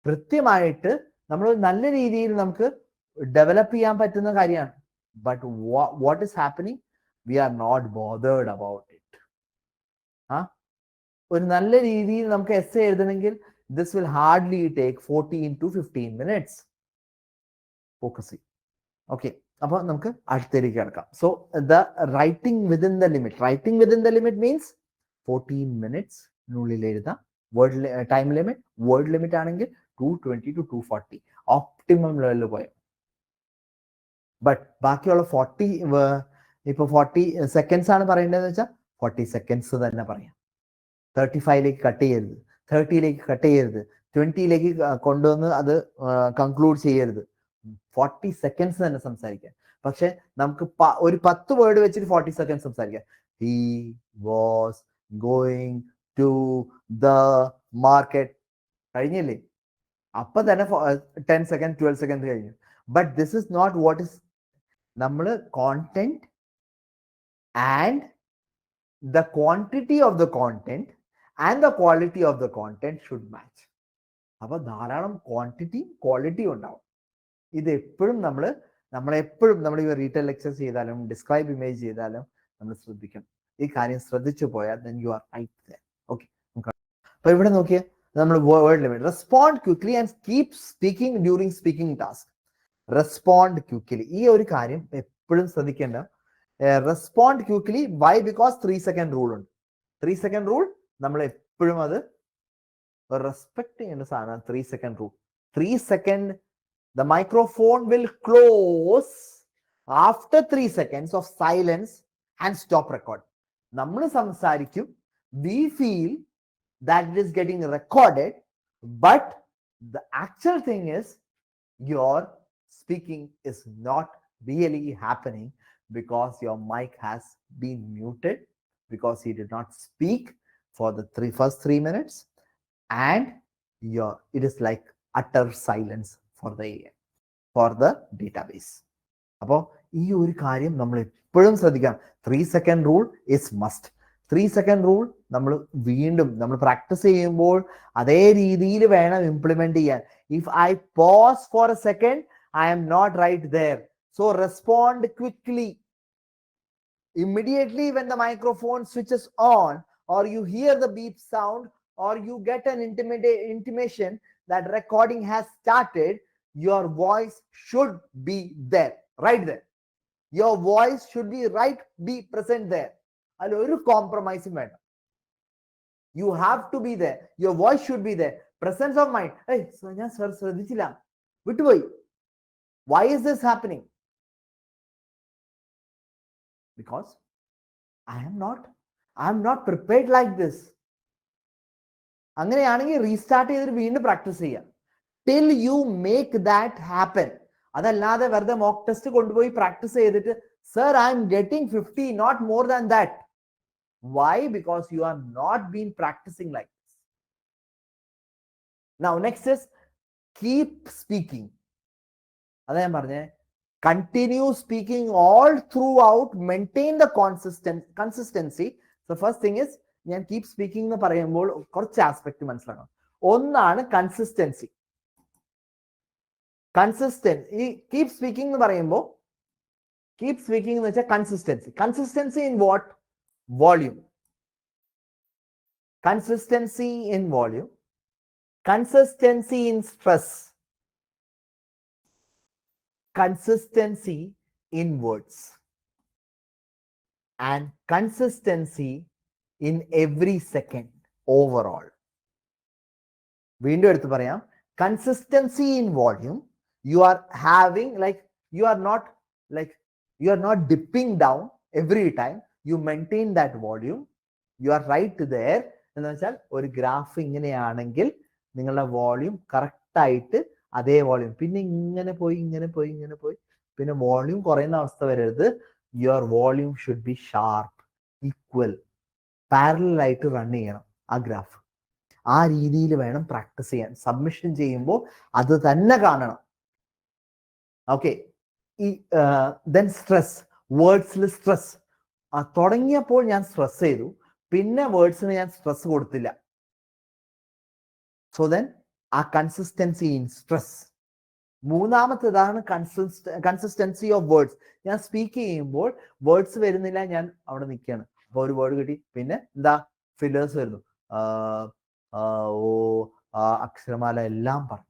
കൃത്യമായിട്ട് നമ്മൾ നല്ല രീതിയിൽ നമുക്ക് ഡെവലപ്പ് ചെയ്യാൻ പറ്റുന്ന കാര്യമാണ്. But what is happening, we are not bothered about it. ഒരു നല്ല രീതിയിൽ നമുക്ക് എസ്സേ എഴുതണമെങ്കിൽ this will hardly take 14 to 15 minutes. Focus. Okay, അപ്പോൾ നമുക്ക് അടുത്തേക്ക് കിടക്കാം. So the writing within the limit. Writing within the limit means 14 minutes നുള്ളിൽ എഴുതാം. Word time limit, word limit ആണെങ്കിൽ 220 to 240 ഓപ്റ്റിമം ലെവലിൽ പോയ. ബട്ട് ബാക്കിയുള്ള 40, ഇപ്പൊ 40 സെക്കൻഡ്സ് ആണ് പറയേണ്ടതെന്ന് വെച്ചാൽ 40 സെക്കൻഡ്സ് തന്നെ പറയാം. 35ലേക്ക് കട്ട് ചെയ്യരുത്, 30ലേക്ക് കട്ട് ചെയ്യരുത്, 20ലേക്ക് കൊണ്ടുവന്ന് അത് കൺക്ലൂഡ് ചെയ്യരുത്. 40 സെക്കൻഡ്സ് തന്നെ സംസാരിക്കാം. പക്ഷെ നമുക്ക് ഒരു 10 വേർഡ് വെച്ചിട്ട് 40 സെക്കൻഡ്സ് സംസാരിക്കാം. He was going to the market, കഴിഞ്ഞില്ലേ? അപ്പൊ തന്നെ 10 സെക്കൻഡ് 12 സെക്കൻഡ് കഴിഞ്ഞു. But this is not what is നമ്മൾ content and the quantity of the content and the quality of the content should match. അപ്പോൾ ധാരാളം ക്വാണ്ടിറ്റിയും ക്വാളിറ്റിയും ഉണ്ടാവും. ഇത് എപ്പോഴും നമ്മളെപ്പോഴും നമ്മൾ ഈ റീറ്റെയിൽ ലെക്ചർ ചെയ്താലും ഡിസ്ക്രൈബ് ഇമേജ് ചെയ്താലും നമ്മൾ ശ്രദ്ധിക്കണം. ഈ കാര്യം ശ്രദ്ധിച്ചു പോയാൽ then you are right there. Okay, അപ്പൊ ഇവിടെ നോക്കിയേ, നമ്മൾ word limit respond quickly and keep speaking during speaking task. Respond quickly, ഈ ഒരു കാര്യം എപ്പോഴും ശ്രദ്ധിക്കേണ്ട. Respond quickly, why? Because 3 second rule ഉണ്ട്. 3 സെക്കൻഡ് റൂൾ നമ്മൾ എപ്പോഴും അത് റെസ്പെക്ട് ചെയ്യേണ്ട സാധനം. 3 second rule. 3 second the microphone will close after 3 seconds of silence and stop record. നമ്മൾ സംസാരിക്കും, we feel that it is getting recorded, but the actual thing is your speaking is not really happening because your mic has been muted, because he did not speak for the first 3 minutes, and it is like utter silence for the database. അപ്പോൾ ഈ ഒരു കാര്യം നമ്മൾ എപ്പോഴും ശ്രദ്ധിക്കണം. 3 second rule is must. 3 second rule നമ്മൾ വീണ്ടും നമ്മൾ പ്രാക്ടീസ് ചെയ്യുമ്പോൾ അതേ രീതിയിൽ വേണം ഇംപ്ലിമെന്റ് ചെയ്യാൻ. If I pause for a second, I am not right there. So respond quickly. Immediately when the microphone switches on, or you hear the beep sound, or you get an intimation that recording has started, your voice should be there, right there. Your voice should be present there. Allo oru compromise vedam. You have to be there. Your voice should be there. Presence of mind. Hey, ഞാൻ ശ്രദ്ധിച്ചില്ല, വിട്ടുപോയി. Why is this happening? Because I am not prepared like this. അങ്ങനെയാണെങ്കിൽ restart ചെയ്തിട്ട് വീണ്ടും practice ചെയ്യാം. Till you make that happen. അതല്ലാതെ വെറുതെ mock test കൊണ്ടുപോയി പ്രാക്ടീസ് ചെയ്തിട്ട് sir I'm getting 50, not more than that. Why? Because you are not been practicing like this. Now next is keep speaking. അതാ ഞാൻ പറഞ്ഞേ, continue speaking all throughout, maintain the consistency. So first thing is, ഞാൻ keep speaking എന്ന് പറയുമ്പോൾ കുറച്ച് aspect മനസ്സിലാക്കണം. ഒന്നാണ് consistency. ഈ കീപ് സ്പീക്കിംഗ് എന്ന് പറയുമ്പോൾ, കീപ് സ്പീക്കിംഗ് എന്ന് വെച്ചാൽ consistency in what? Volume. Consistency in volume, consistency in stress, consistency in words, and consistency in every second overall. വീണ്ടും എടുത്ത് പറയാം, consistency in volume. You are having you are not dipping down every time. You maintain that volume. You are right there. എന്ന് വെച്ചാൽ ഒരു graph ഇങ്ങനെയാണെങ്കിൽ നിങ്ങളുടെ volume correct ആയിട്ട് അതേ വോള്യൂം, പിന്നെ ഇങ്ങനെ പോയി പിന്നെ വോള്യൂം കുറയുന്ന അവസ്ഥ വരരുത്. Your volume should be sharp, equal, parallel ആയിട്ട് റൺ ചെയ്യണം ആ ഗ്രാഫ്. ആ രീതിയിൽ വേണം പ്രാക്ടീസ് ചെയ്യാൻ. സബ്മിഷൻ ചെയ്യുമ്പോൾ അത് തന്നെ കാണണം. ഓക്കെ. ദെൻ സ്ട്രെസ്, വേർഡ്സിൽ സ്ട്രെസ്. തുടങ്ങിയപ്പോൾ ഞാൻ സ്ട്രെസ് ചെയ്തു, പിന്നെ വേർഡ്സിന് ഞാൻ സ്ട്രെസ് കൊടുത്തില്ല. സോ ദെൻ ആ കൺസിസ്റ്റൻസി ഇൻ സ്ട്രെസ്. മൂന്നാമത്തേതാണ് കൺസിസ്റ്റൻസി ഓഫ് വേർഡ്സ്. ഞാൻ സ്പീക്ക് ചെയ്യുമ്പോൾ വേർഡ്സ് വരുന്നില്ല, ഞാൻ അവിടെ നിൽക്കുകയാണ്. അപ്പൊ ഒരു വേർഡ് കിട്ടി, പിന്നെ എന്താ ഫില്ലേഴ്സ് വരുന്നു, ഓ, അക്ഷരമാല എല്ലാം പറഞ്ഞു.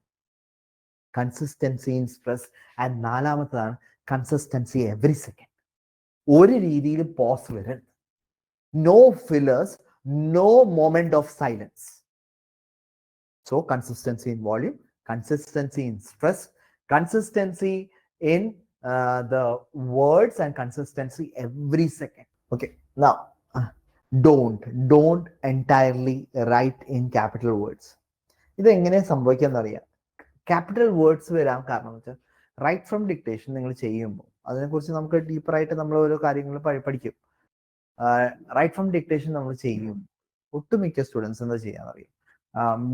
Consistency in stress. ആൻഡ് നാലാമത്തേതാണ് കൺസിസ്റ്റൻസി എവറി സെക്കൻഡ്. ഒരു രീതിയിലും പോസ് വരരുത്. No fillers, no moment of silence. So consistency in volume, consistency in stress, consistency in the words, and consistency every second. Okay. Now, don't entirely write in capital words. ഇത് എങ്ങനെ സംഭവിക്കാന്ന് അറിയാം. Capital words വരാൻ കാരണം എന്ന് വെച്ചാൽ right from dictation നിങ്ങൾ ചെയ്യുമ്പോൾ അതിനെക്കുറിച്ച് നമുക്ക് ഡീപ്പറായിട്ട് നമ്മൾ ഓരോ കാര്യങ്ങൾ പഠിക്കും. റൈറ്റ് ഫ്രം ഡിക്റ്റേഷൻ നമ്മൾ ചെയ്യും. ഒട്ടുമിക്ക സ്റ്റുഡൻസ് എന്താ ചെയ്യാന്നറിയാം,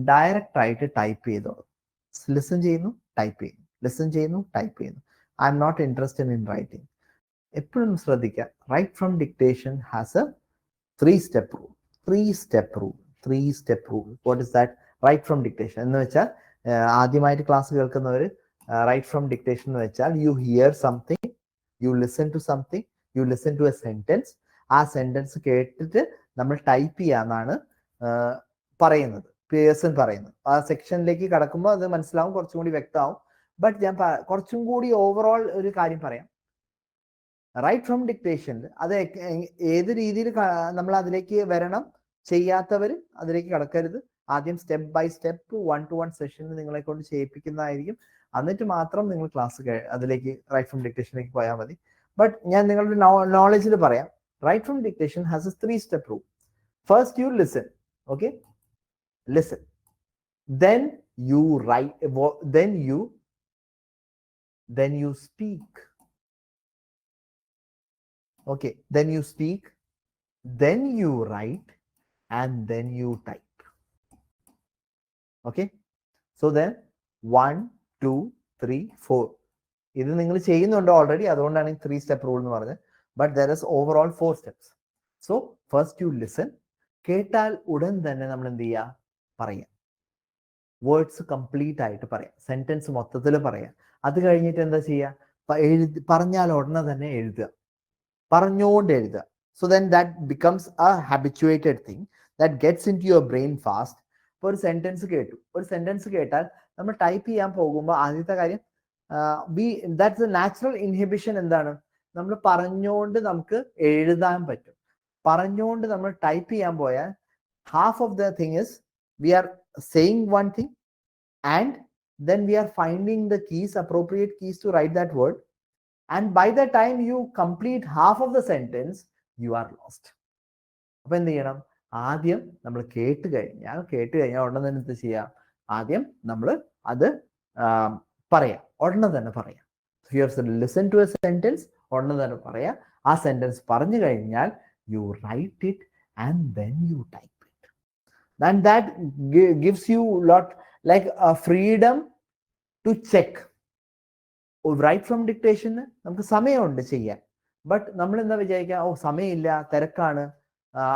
ഡയറക്റ്റ് ആയിട്ട് ടൈപ്പ് ചെയ്തോ, ലിസൺ ചെയ്യുന്നു, ടൈപ്പ് ചെയ്യുന്നു, ലിസൺ ചെയ്യുന്നു, ടൈപ്പ് ചെയ്യുന്നു. I'm not interested in writing. എപ്പോഴും ശ്രദ്ധിക്കുക, write from dictation has a 3-step rule. 3-step rule. 3-step rule. What is that? Write from dictation എന്ന് വെച്ചാൽ ആദ്യമായിട്ട് ക്ലാസ് കേൾക്കുന്നവർ റൈറ്റ് ഫ്രം ഡിക്റ്റേഷൻ എന്ന് വെച്ചാൽ you hear something, you listen to something, you listen to a sentence, ആ sentence കേട്ടിട്ട് നമ്മൾ type ചെയ്യാന്നാണ് പറയുന്നത്, പിയേഴ്സൺ പറയുന്നത്. ആ സെക്ഷനിലേക്ക് കടക്കുമ്പോൾ അത് മനസ്സിലാവും, കുറച്ചും കൂടി വ്യക്തമാവും. ബട്ട് ഞാൻ കുറച്ചും കൂടി ഓവറോൾ ഒരു കാര്യം പറയാം. റൈറ്റ് ഫ്രം ഡിക്റ്റേഷനിൽ അത് ഏത് രീതിയിൽ നമ്മൾ അതിലേക്ക് വരണം, ചെയ്യാത്തവർ അതിലേക്ക് കടക്കരുത്. ആദ്യം സ്റ്റെപ്പ് ബൈ സ്റ്റെപ്പ് 1-to-1 സെഷനിൽ നിങ്ങളെ കൊണ്ട് ചെയ്യിപ്പിക്കുന്നതായിരിക്കും. എന്നിട്ട് മാത്രം നിങ്ങൾ ക്ലാസ് അതിലേക്ക് റൈറ്റ് ഫ്രം ഡിക്റ്റേഷനിലേക്ക് പോയാൽ മതി. ബട്ട് ഞാൻ നിങ്ങളുടെ നോളജിൽ പറയാം, write from dictation has a 3-step rule. First you listen, okay, listen, then you write, then you speak. Okay, then you speak, then you write, and then you type. Okay, so then 1, 2, 3, 4 ഇത് നിങ്ങൾ ചെയ്യുന്നുണ്ട് already, അതുകൊണ്ടാണ് 3-step rule എന്ന് പറഞ്ഞത്. But there is overall 4 steps. So first you listen, കേട്ടാൽ ഉടൻ തന്നെ നമ്മൾ എന്ത് ചെയ്യുക, പറയാം, വേർഡ്സ് കംപ്ലീറ്റ് ആയിട്ട് പറയാം, സെന്റൻസ് മൊത്തത്തിൽ പറയാം. അത് കഴിഞ്ഞിട്ട് എന്താ ചെയ്യുക, പറഞ്ഞാൽ ഉടനെ തന്നെ എഴുതുക, പറഞ്ഞുകൊണ്ട് എഴുതുക. So then that becomes a habituated thing that gets in to your brain fast. ഇപ്പോൾ ഒരു സെന്റൻസ് കേട്ടു, ഒരു സെന്റൻസ് കേട്ടാൽ നമ്മൾ ടൈപ്പ് ചെയ്യാൻ പോകുമ്പോൾ ആദ്യത്തെ കാര്യം, ദാറ്റ്സ് എ നാച്ചുറൽ ഇൻഹിബിഷൻ. എന്താണ്, നമ്മൾ പറഞ്ഞുകൊണ്ട് നമുക്ക് എഴുതാൻ പറ്റും. പറഞ്ഞുകൊണ്ട് നമ്മൾ ടൈപ്പ് ചെയ്യാൻ പോയാൽ half of the thing is we are saying one thing and then we are finding the keys, appropriate keys to write that word, and by the time you complete half of the sentence you are lost. അപ്പൊ എന്ത് ചെയ്യണം, ആദ്യം നമ്മൾ കേട്ട് കഴിഞ്ഞാൽ ഉടനെ തന്നെ എന്ത് ചെയ്യാം, ആദ്യം നമ്മൾ അത് പറയാം, ഉടനെ തന്നെ പറയാം. You have to listen to a sentence, ഉടനെ തന്നെ പറയാം. ആ സെന്റൻസ് പറഞ്ഞു കഴിഞ്ഞാൽ you write it and then you type. And that gives you lot like a freedom to check. Right from dictation നമുക്ക് സമയമുണ്ട് ചെയ്യാൻ. ബട്ട് നമ്മൾ എന്താ വിചാരിക്കുക, സമയമില്ല, തിരക്കാണ്,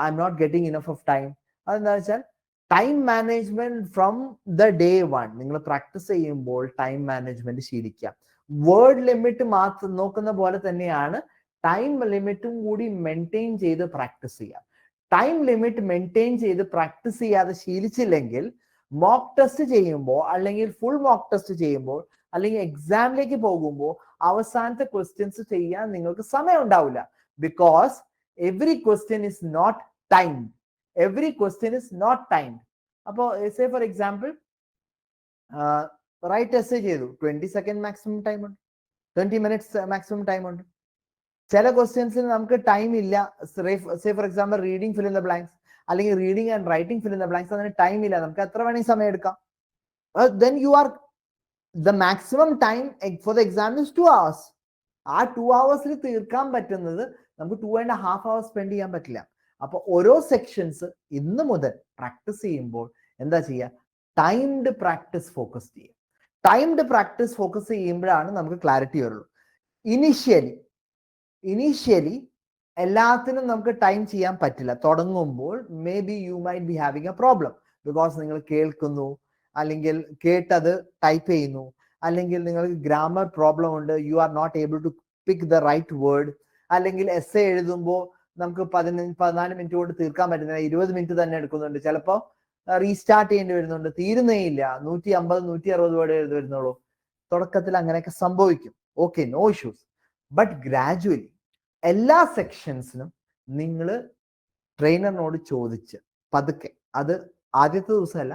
I'm not getting enough of time. അതെന്താ വെച്ചാൽ time management from the day 1 നിങ്ങൾ പ്രാക്ടീസ് ചെയ്യുമ്പോൾ ടൈം മാനേജ്മെന്റ് ശീലിക്കാം. വേർഡ് ലിമിറ്റ് മാത്രം നോക്കുന്ന പോലെ തന്നെയാണ് ടൈം ലിമിറ്റും കൂടി മെയിൻറ്റെയിൻ ചെയ്ത് പ്രാക്ടീസ് ചെയ്യാം. ടൈം ലിമിറ്റ് മെയിൻറ്റെയിൻ ചെയ്ത് പ്രാക്ടീസ് ചെയ്യാതെ ശീലിച്ചില്ലെങ്കിൽ മോക്ക് ടെസ്റ്റ് ചെയ്യുമ്പോൾ, അല്ലെങ്കിൽ ഫുൾ മോക്ക് ടെസ്റ്റ് ചെയ്യുമ്പോൾ, അല്ലെങ്കിൽ എക്സാമിലേക്ക് പോകുമ്പോൾ അവസാനത്തെ ക്വസ്റ്റ്യൻസ് ചെയ്യാൻ നിങ്ങൾക്ക് സമയം ഉണ്ടാവില്ല. Because every question is not timed. Every question is not timed. അപ്പോൾ say for example write essay ചെയ്തു, 20 seconds മാക്സിമം ടൈം ഉണ്ട്, 20 minutes മാക്സിമം ടൈം ഉണ്ട്. ചില ക്വസ്റ്റ്യൻസിന് നമുക്ക് ടൈം ഇല്ല. Say for example reading fill in the blanks, അല്ലെങ്കിൽ reading and writing fill in the blanks, അതിന് time ഇല്ല, നമുക്ക് എത്ര വേണമെങ്കിൽ സമയം എടുക്കാം. then you are the maximum time for the exam is 2 hours. ആ 2 hours തീർക്കാൻ പറ്റുന്നത് നമുക്ക് 2.5 hours സ്പെൻഡ് ചെയ്യാൻ പറ്റില്ല. അപ്പൊ ഓരോ സെക്ഷൻസ് ഇന്ന് മുതൽ പ്രാക്ടീസ് ചെയ്യുമ്പോൾ എന്താ ചെയ്യുക, ടൈംഡ് പ്രാക്ടീസ് ഫോക്കസ് ചെയ്യുക. ടൈംഡ് പ്രാക്ടീസ് ഫോക്കസ് ചെയ്യുമ്പോഴാണ് നമുക്ക് ക്ലാരിറ്റി വരുള്ളൂ. ഇനീഷ്യലി എല്ലാത്തിനും നമുക്ക് ടൈം ചെയ്യാൻ പറ്റില്ല. തുടങ്ങുമ്പോൾ may be you might be having a problem, because നിങ്ങൾ കേൾക്കുന്നു, അല്ലെങ്കിൽ കേട്ടത് ടൈപ്പ് ചെയ്യുന്നു, അല്ലെങ്കിൽ നിങ്ങൾക്ക് ഗ്രാമർ പ്രോബ്ലം ഉണ്ട്, you are not able to pick the right word, അല്ലെങ്കിൽ എസ്സേ എഴുതുമ്പോൾ നമുക്ക് 14 മിനിറ്റ് കൊണ്ട് തീർക്കാൻ പറ്റുന്നില്ല, 20 മിനിറ്റ് തന്നെ എടുക്കുന്നുണ്ട്, ചിലപ്പോൾ റീസ്റ്റാർട്ട് ചെയ്യേണ്ടി വരുന്നുണ്ട്, തീരുന്നേ ഇല്ല, 150-160 വേർഡ് എഴുതി വരുന്നുള്ളൂ. തുടക്കത്തിൽ അങ്ങനെയൊക്കെ സംഭവിക്കും. Okay, no issues. But gradually എല്ലാ സെക്ഷൻസിനും നിങ്ങൾ ട്രെയിനറിനോട് ചോദിച്ച് പതുക്കെ, അത് ആദ്യത്തെ ദിവസമല്ല,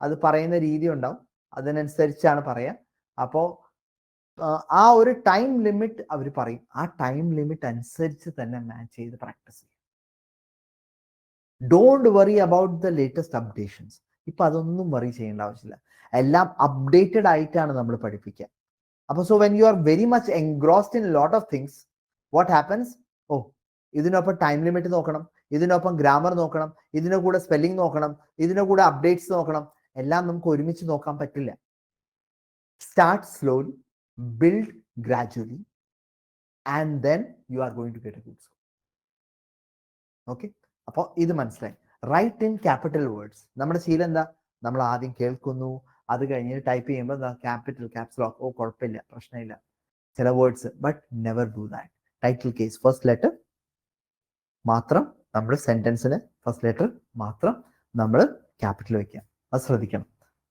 അത് പറയുന്ന രീതി ഉണ്ടാവും, അതിനനുസരിച്ചാണ് പറയാ. അപ്പോൾ ആ ഒരു ടൈം ലിമിറ്റ് അവർ പറയും, ആ ടൈം ലിമിറ്റ് അനുസരിച്ച് തന്നെ മാച്ച് ചെയ്ത് പ്രാക്ടീസ് ചെയ്യും. Don't worry about the latest updations. ഇപ്പൊ അതൊന്നും വറി ചെയ്യേണ്ട ആവശ്യമില്ല, എല്ലാം അപ്ഡേറ്റഡ് ആയിട്ടാണ് നമ്മൾ പഠിപ്പിക്കുക. അപ്പൊ so when you are very much engrossed in lot of things, what happens, ഇതിനൊപ്പം ടൈം ലിമിറ്റ് നോക്കണം, ഇതിനൊപ്പം ഗ്രാമർ നോക്കണം, ഇതിന്റെ കൂടെ സ്പെല്ലിംഗ് നോക്കണം, ഇതിന്റെ കൂടെ അപ്ഡേറ്റ്സ് നോക്കണം, എല്ലാം നമുക്ക് ഒരുമിച്ച് നോക്കാൻ പറ്റില്ല. Start slowly, build gradually, and then you are going to get a good score. Okay, അപ്പോൾ ഇത് മനസ്സിലായി. Write in capital words. നമ്മുടെ ശീലം എന്താ? നമ്മൾ ആദ്യം കേൾക്കുന്നു, അത് കഴിഞ്ഞ് ടൈപ്പ് ചെയ്യുമ്പോൾ ക്യാപിറ്റൽ ക്യാപ്സ് ലോക്ക്, ഓ കുഴപ്പമില്ല, പ്രശ്നമില്ല, ചില words, but never do that. Title case first letter മാത്രം നമ്മൾ സെന്റൻസിന് ഫസ്റ്റ് ലെറ്റർ മാത്രം നമ്മൾ ക്യാപിറ്റൽ വെക്കാം, അത് ശ്രദ്ധിക്കണം.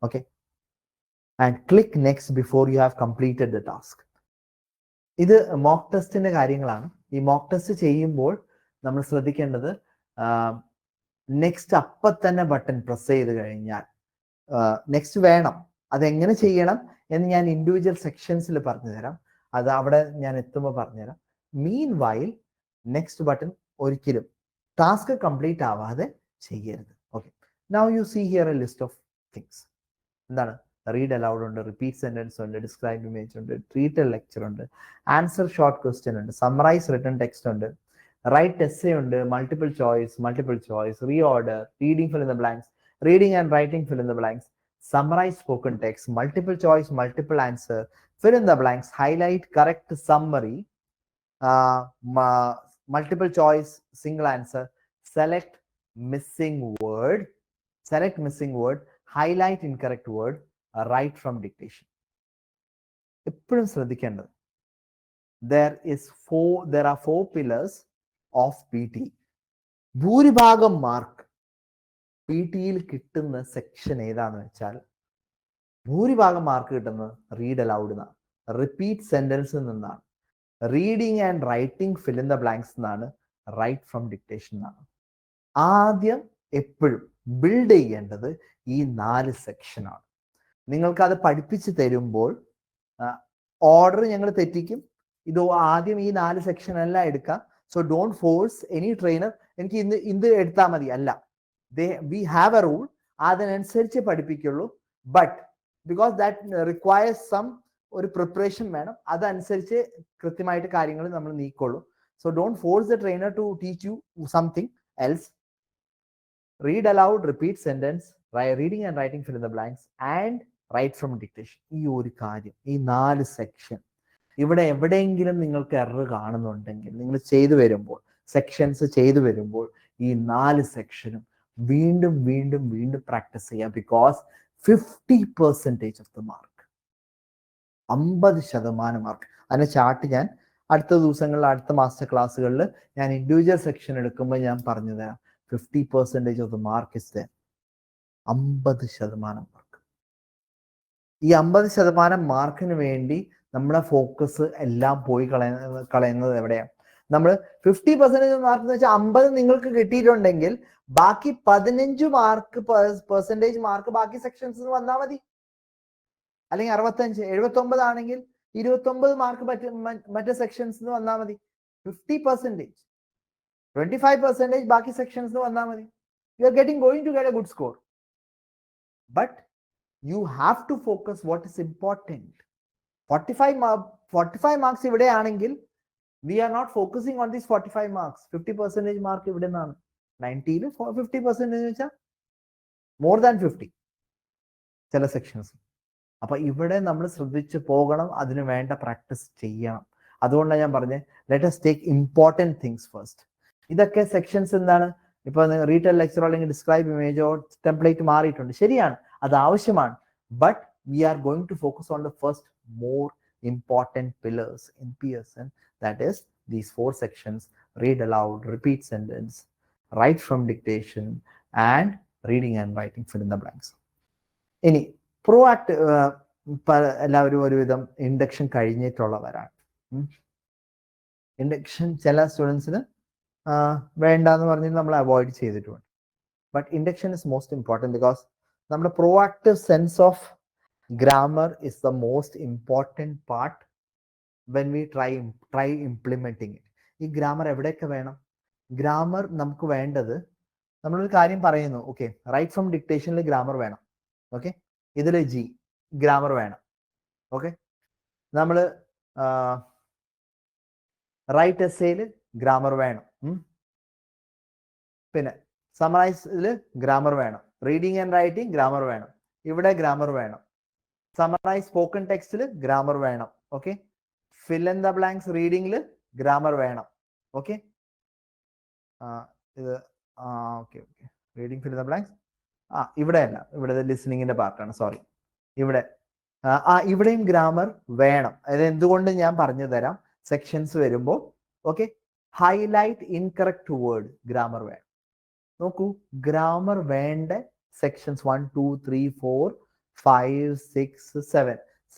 Okay, and click next before you have completed the task. ഇത് മോക്ക് ടെസ്റ്റിന്റെ കാര്യങ്ങളാണ്. ഈ മോക്ക് ടെസ്റ്റ് ചെയ്യുമ്പോൾ നമ്മൾ ശ്രദ്ധിക്കേണ്ടത്, നെക്സ്റ്റ് അപ്പം തന്നെ ബട്ടൺ പ്രസ് ചെയ്ത് കഴിഞ്ഞാൽ നെക്സ്റ്റ് വേണം. അതെങ്ങനെ ചെയ്യണം എന്ന് ഞാൻ ഇൻഡിവിജ്വൽ സെക്ഷൻസിൽ പറഞ്ഞു തരാം, അത് അവിടെ ഞാൻ എത്തുമ്പോൾ പറഞ്ഞുതരാം. മീൻ വൈൽ നെക്സ്റ്റ് ബട്ടൺ ഒരിക്കലും ടാസ്ക് കംപ്ലീറ്റ് ആവാതെ ചെയ്യരുത്. Okay, now you see here a list of things. എന്താണ്? റീഡ് അലൗഡ് ഉണ്ട്, റിപ്പീറ്റ് സെന്റൻസ് ഉണ്ട്, ഡിസ്ക്രൈബ് ഇമേജ് ഉണ്ട്, ട്രീറ്റ് എ ലെക്ചർ ഉണ്ട്, ആൻസർ ഷോർട്ട് ക്വസ്റ്റ്യൻ ഉണ്ട്, സമ്മറൈസ് റിട്ടൺ ടെക്സ്റ്റ് ഉണ്ട്, റൈറ്റ് എസ്സേ ഉണ്ട്, multiple choice, reorder, reading fill in the blanks, reading and writing fill in the blanks, summarize spoken text, multiple choice, multiple answer, fill in the blanks, highlight correct summary, multiple choice, single answer, select missing word, highlight incorrect word, write from dictation. എപ്പോഴും ശ്രദ്ധിക്കേണ്ടത്, there are 4 pillars of PTE. ഭൂരിഭാഗം mark PTEയിൽ കിട്ടുന്ന section ഏതാന്ന് വെച്ചാൽ, ഭൂരിഭാഗം mark കിട്ടുന്നത് read aloud നിന്നാണ്, റിപ്പീറ്റ് സെന്റൻസിൽ നിന്നാണ്, reading and writing fill in the blanks എന്നാണ്, റൈറ്റ് ഫ്രം ഡിക്റ്റേഷൻ എന്നാണ്. ആദ്യം എപ്പോഴും ബിൽഡ് ചെയ്യേണ്ടത് ഈ 4 സെക്ഷനാണ്. നിങ്ങൾക്ക് അത് പഠിപ്പിച്ച് തരുമ്പോൾ ഓർഡർ ഞങ്ങൾ തെറ്റിക്കും. ഇത് ആദ്യം ഈ 4 സെക്ഷൻ എല്ലാം എടുക്കാം. So don't force any trainer എനിക്ക് ഇത് എടുത്താൽ മതി, അല്ല. We have a rule, അതിനനുസരിച്ച് പഠിപ്പിക്കുള്ളൂ. But because that requires some ഒരു പ്രിപ്പറേഷൻ വേണം, അതനുസരിച്ച് കൃത്യമായിട്ട് കാര്യങ്ങൾ നമ്മൾ നീക്കുള്ളൂ. So don't force the trainer to teach you something else. Read aloud, repeat sentence, reading and writing fill in the blanks and write from dictation. ഈ ഒരു കാര്യം, ഈ 4 സെക്ഷൻ, ഇവിടെ എവിടെയെങ്കിലും നിങ്ങൾക്ക് എറർ കാണുന്നുണ്ടെങ്കിൽ നിങ്ങൾ ചെയ്തു വരുമ്പോൾ, സെക്ഷൻസ് ചെയ്തു വരുമ്പോൾ ഈ 4 സെക്ഷനും വീണ്ടും വീണ്ടും വീണ്ടും പ്രാക്ടീസ് ചെയ്യാം. Because 50% of the mark, 50% mark. അതിന്റെ ചാർട്ട് ഞാൻ അടുത്ത ദിവസങ്ങളിൽ, അടുത്ത മാസ്റ്റർ ക്ലാസ്സുകളിൽ ഞാൻ ഇൻഡിവിജ്വൽ സെക്ഷൻ എടുക്കുമ്പോൾ ഞാൻ പറഞ്ഞു തരാം. 50% of the mark is there. 50% mark. ഈ 50% മാർക്കിന് വേണ്ടി നമ്മുടെ ഫോക്കസ് എല്ലാം പോയി കളയുന്നത് എവിടെയാണ്? നമ്മൾ 50% മാർക്ക് എന്ന് വെച്ചാൽ 50 നിങ്ങൾക്ക് കിട്ടിയിട്ടുണ്ടെങ്കിൽ ബാക്കി 15 മാർക്ക് പെർസെൻറ്റേജ് മാർക്ക് ബാക്കി സെക്ഷൻസ് വന്നാൽ മതി. അല്ലെങ്കിൽ 65, 79 ആണെങ്കിൽ 29 മാർക്ക് മറ്റേ സെക്ഷൻസ് വന്നാൽ മതി. 50%, 25% ബാക്കി സെക്ഷൻസ് വന്നാൽ മതി. You are going to get a good score. But you have to focus what is important. 45 marks ഇവിടെ ആണെങ്കിൽ we are not focusing on these 45 marks. 50% mark ഇവിടെ നിന്നാണ്. 90ൽ 50% എന്ന് വെച്ചാൽ മോർ ദാൻ 50 ചില സെക്ഷൻസ്. അപ്പൊ ഇവിടെ നമ്മൾ ശ്രദ്ധിച്ച് പോകണം, അതിന് വേണ്ട പ്രാക്ടീസ് ചെയ്യണം. അതുകൊണ്ടാണ് ഞാൻ പറഞ്ഞത് let us take important things first. ഇതൊക്കെ സെക്ഷൻസ് എന്താണ്? ഇപ്പൊ റീറ്റെയിൽ ലെക്ചറോ അല്ലെങ്കിൽ ഡിസ്ക്രൈബ് ഇമേജോ ടെംപ്ലേറ്റ് മാറിയിട്ടുണ്ട്, ശരിയാണ്, അത് ആവശ്യമാണ്. But we are going to focus on the first more important pillars in Pearson, that is these 4 sections: read aloud, repeat sentence, write from dictation, and reading and writing fill in the blanks. ഇനി proactive, എല്ലാവരും ഒരുവിധം induction കഴിഞ്ഞിട്ടുള്ളവരാണ്. Induction ചില സ്റ്റുഡൻസിന് വേണ്ടെന്ന് പറഞ്ഞ് നമ്മൾ avoid ചെയ്തിട്ടുണ്ട്. But induction is most important because നമ്മുടെ proactive sense of grammar is the most important part when we try implementing it. ഈ ഗ്രാമർ എവിടെയൊക്കെ വേണം? ഗ്രാമർ നമുക്ക് വേണ്ടത്, നമ്മളൊരു കാര്യം പറയുന്നു, ഓക്കെ, റൈറ്റ് ഫ്രം ഡിക്റ്റേഷനിൽ ഗ്രാമർ വേണം, ഓക്കെ, ഇതിൽ ജി ഗ്രാമർ വേണം, ഓക്കെ, നമ്മൾ റൈറ്റ് എസ്സേയിൽ ഗ്രാമർ വേണം, പിന്നെ സമറൈസിൽ ഗ്രാമർ വേണം, റീഡിങ് ആൻഡ് റൈറ്റിംഗ് ഗ്രാമർ വേണം, ഇവിടെ ഗ്രാമർ വേണം, സമ്മറൈസ് സ്പോക്കൺ ടെക്സ്റ്റിൽ ഗ്രാമർ വേണം, okay, fill in the blanks റീഡിംഗിൽ ഗ്രാമർ വേണം. ഓക്കെ, ഇത് okay okay, reading fill the blanks. ഇവിടെയല്ല, ഇവിടെ ലിസണിങ്ങിന്റെ പാർട്ടാണ്, സോറി. ഇവിടെ ഇവിടെയും ഗ്രാമർ വേണം. അത് എന്തുകൊണ്ട് ഞാൻ പറഞ്ഞു തരാം സെക്ഷൻസ് വരുമ്പോൾ. Okay, highlight incorrect word, grammar വേണം. നോക്കൂ, ഗ്രാമർ വേണ്ട സെക്ഷൻസ് 1 2 3 4 5 6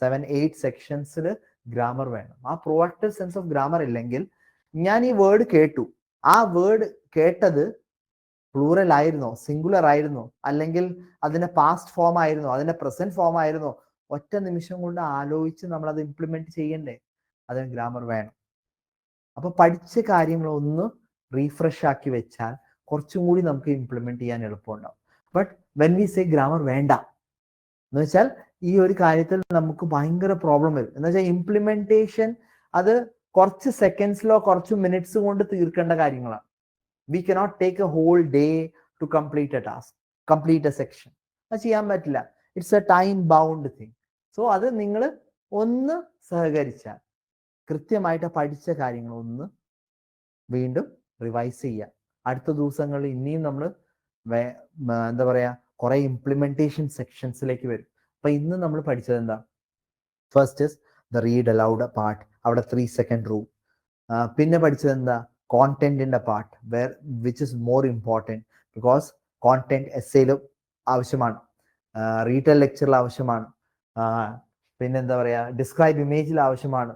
7 8 സെക്ഷൻസിൽ ഗ്രാമർ വേണം. ആ പ്രോആക്റ്റീവ് സെൻസ് ഓഫ് ഗ്രാമർ ഇല്ലെങ്കിൽ, ഞാൻ ഈ വേർഡ് കേട്ടു, ആ വേർഡ് കേട്ടത് പ്ലൂറൽ ആയിരുന്നോ, സിംഗുലർ ആയിരുന്നോ, അല്ലെങ്കിൽ അതിന്റെ പാസ്റ്റ് ഫോം ആയിരുന്നോ, അതിന്റെ പ്രസന്റ് ഫോം ആയിരുന്നോ, ഒറ്റ നിമിഷം കൊണ്ട് ആലോചിച്ച് നമ്മൾ അത് ഇംപ്ലിമെന്റ് ചെയ്യണ്ടേ? അതിന് ഗ്രാമർ വേണം. അപ്പൊ പഠിച്ച കാര്യങ്ങളൊന്ന് റീഫ്രഷ് ആക്കി വെച്ചാൽ കുറച്ചും കൂടി നമുക്ക് ഇംപ്ലിമെന്റ് ചെയ്യാൻ എളുപ്പമുണ്ടാവും. But when we say grammar വേണ്ട എന്ന് വെച്ചാൽ, ഈ ഒരു കാര്യത്തിൽ നമുക്ക് ഭയങ്കര പ്രോബ്ലം വരും. എന്ന് വെച്ചാൽ ഇംപ്ലിമെന്റേഷൻ അത് കുറച്ച് സെക്കൻഡ്സിലോ കുറച്ച് മിനിറ്റ്സ് കൊണ്ട് തീർക്കേണ്ട കാര്യങ്ങളാണ്. We cannot take a whole day to complete a task, complete a section. അത് ചെയ്യാൻ പറ്റില്ല. It's a time bound thing. So അത് നിങ്ങൾ ഒന്ന് സഹകരിച്ചാൽ കൃത്യമായിട്ട് പഠിച്ച കാര്യങ്ങൾ ഒന്ന് വീണ്ടും റിവൈസ് ചെയ്യുക. അടുത്ത ദിവസങ്ങളിൽ ഇനിയും നമ്മൾ എന്താ പറയാ, കുറെ ഇംപ്ലിമെന്റേഷൻ സെക്ഷൻസിലേക്ക് വരും. അപ്പൊ ഇന്ന് നമ്മൾ പഠിച്ചത് എന്താ? First is the read aloud part, അവിടെ 3 സെക്കൻഡ് റൂൾ. പിന്നെ പഠിച്ചത് എന്താ? കോണ്ടന്റിന്റെ part, which is more important, because content എസ്സേയിലും ആവശ്യമാണ്, റീറ്റെയിൽ ലെക്ചറിൽ ആവശ്യമാണ്, പിന്നെന്താ പറയാ, ഡിസ്ക്രൈബ് ഇമേജിൽ ആവശ്യമാണ്,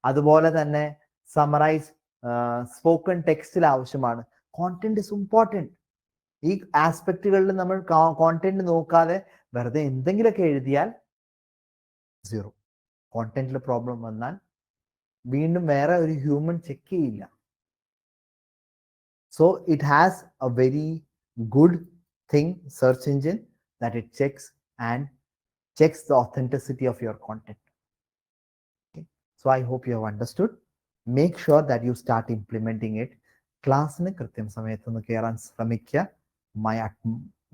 അതുപോലെ തന്നെ സമറൈസ് സ്പോക്കൺ ടെക്സ്റ്റിൽ ആവശ്യമാണ്. Content is important. ഈ ആസ്പെക്റ്റുകളിൽ നമ്മൾ കോണ്ടന്റ് നോക്കാതെ വെറുതെ എന്തെങ്കിലുമൊക്കെ എഴുതിയാൽ സീറോ. കോണ്ടന്റിൽ പ്രോബ്ലം വന്നാൽ വീണ്ടും വേറെ ഒരു ഹ്യൂമൻ ചെക്ക് ചെയ്യില്ല. So it has A very good thing, search engine, that it checks the authenticity of your content. Okay? So I hope you have understood. Make sure that you start implementing it. ക്ലാസ്സിന് കൃത്യം സമയത്തൊന്ന് കയറാൻ ശ്രമിക്കുക.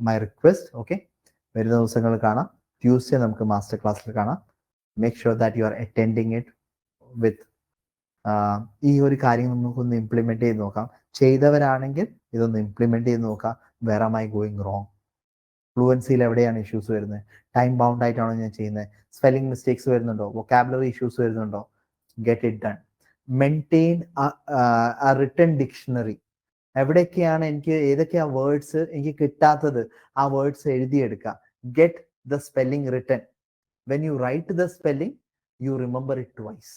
My request. Okay, വരുന്ന ദിവസങ്ങൾ കാണാം. Tuesday നമുക്ക് master ക്ലാസ്സിൽ കാണാം. Make sure that you are attending it with ഈ ഒരു കാര്യം നമുക്കൊന്ന് ഇംപ്ലിമെന്റ് ചെയ്ത് നോക്കാം. ചെയ്തവരാണെങ്കിൽ ഇതൊന്ന് ഇംപ്ലിമെന്റ് ചെയ്ത് നോക്കാം. Where am I going wrong? ഫ്ലുവൻസിയിൽ എവിടെയാണ് ഇഷ്യൂസ് വരുന്നത്? ടൈം ബൗണ്ട് ആയിട്ടാണോ ഞാൻ ചെയ്യുന്നത്? സ്പെല്ലിംഗ് മിസ്റ്റേക്സ് വരുന്നുണ്ടോ? വൊക്കാബുലറി ഇഷ്യൂസ് വരുന്നുണ്ടോ? Get it done. Maintain a written dictionary. എവിടെയൊക്കെയാണ് എനിക്ക് ഏതൊക്കെയാ വേർഡ്സ് എനിക്ക് കിട്ടാത്തത്, ആ വേർഡ്സ് എഴുതിയെടുക്കുക. Get the spelling written. When you write the spelling, you remember it twice.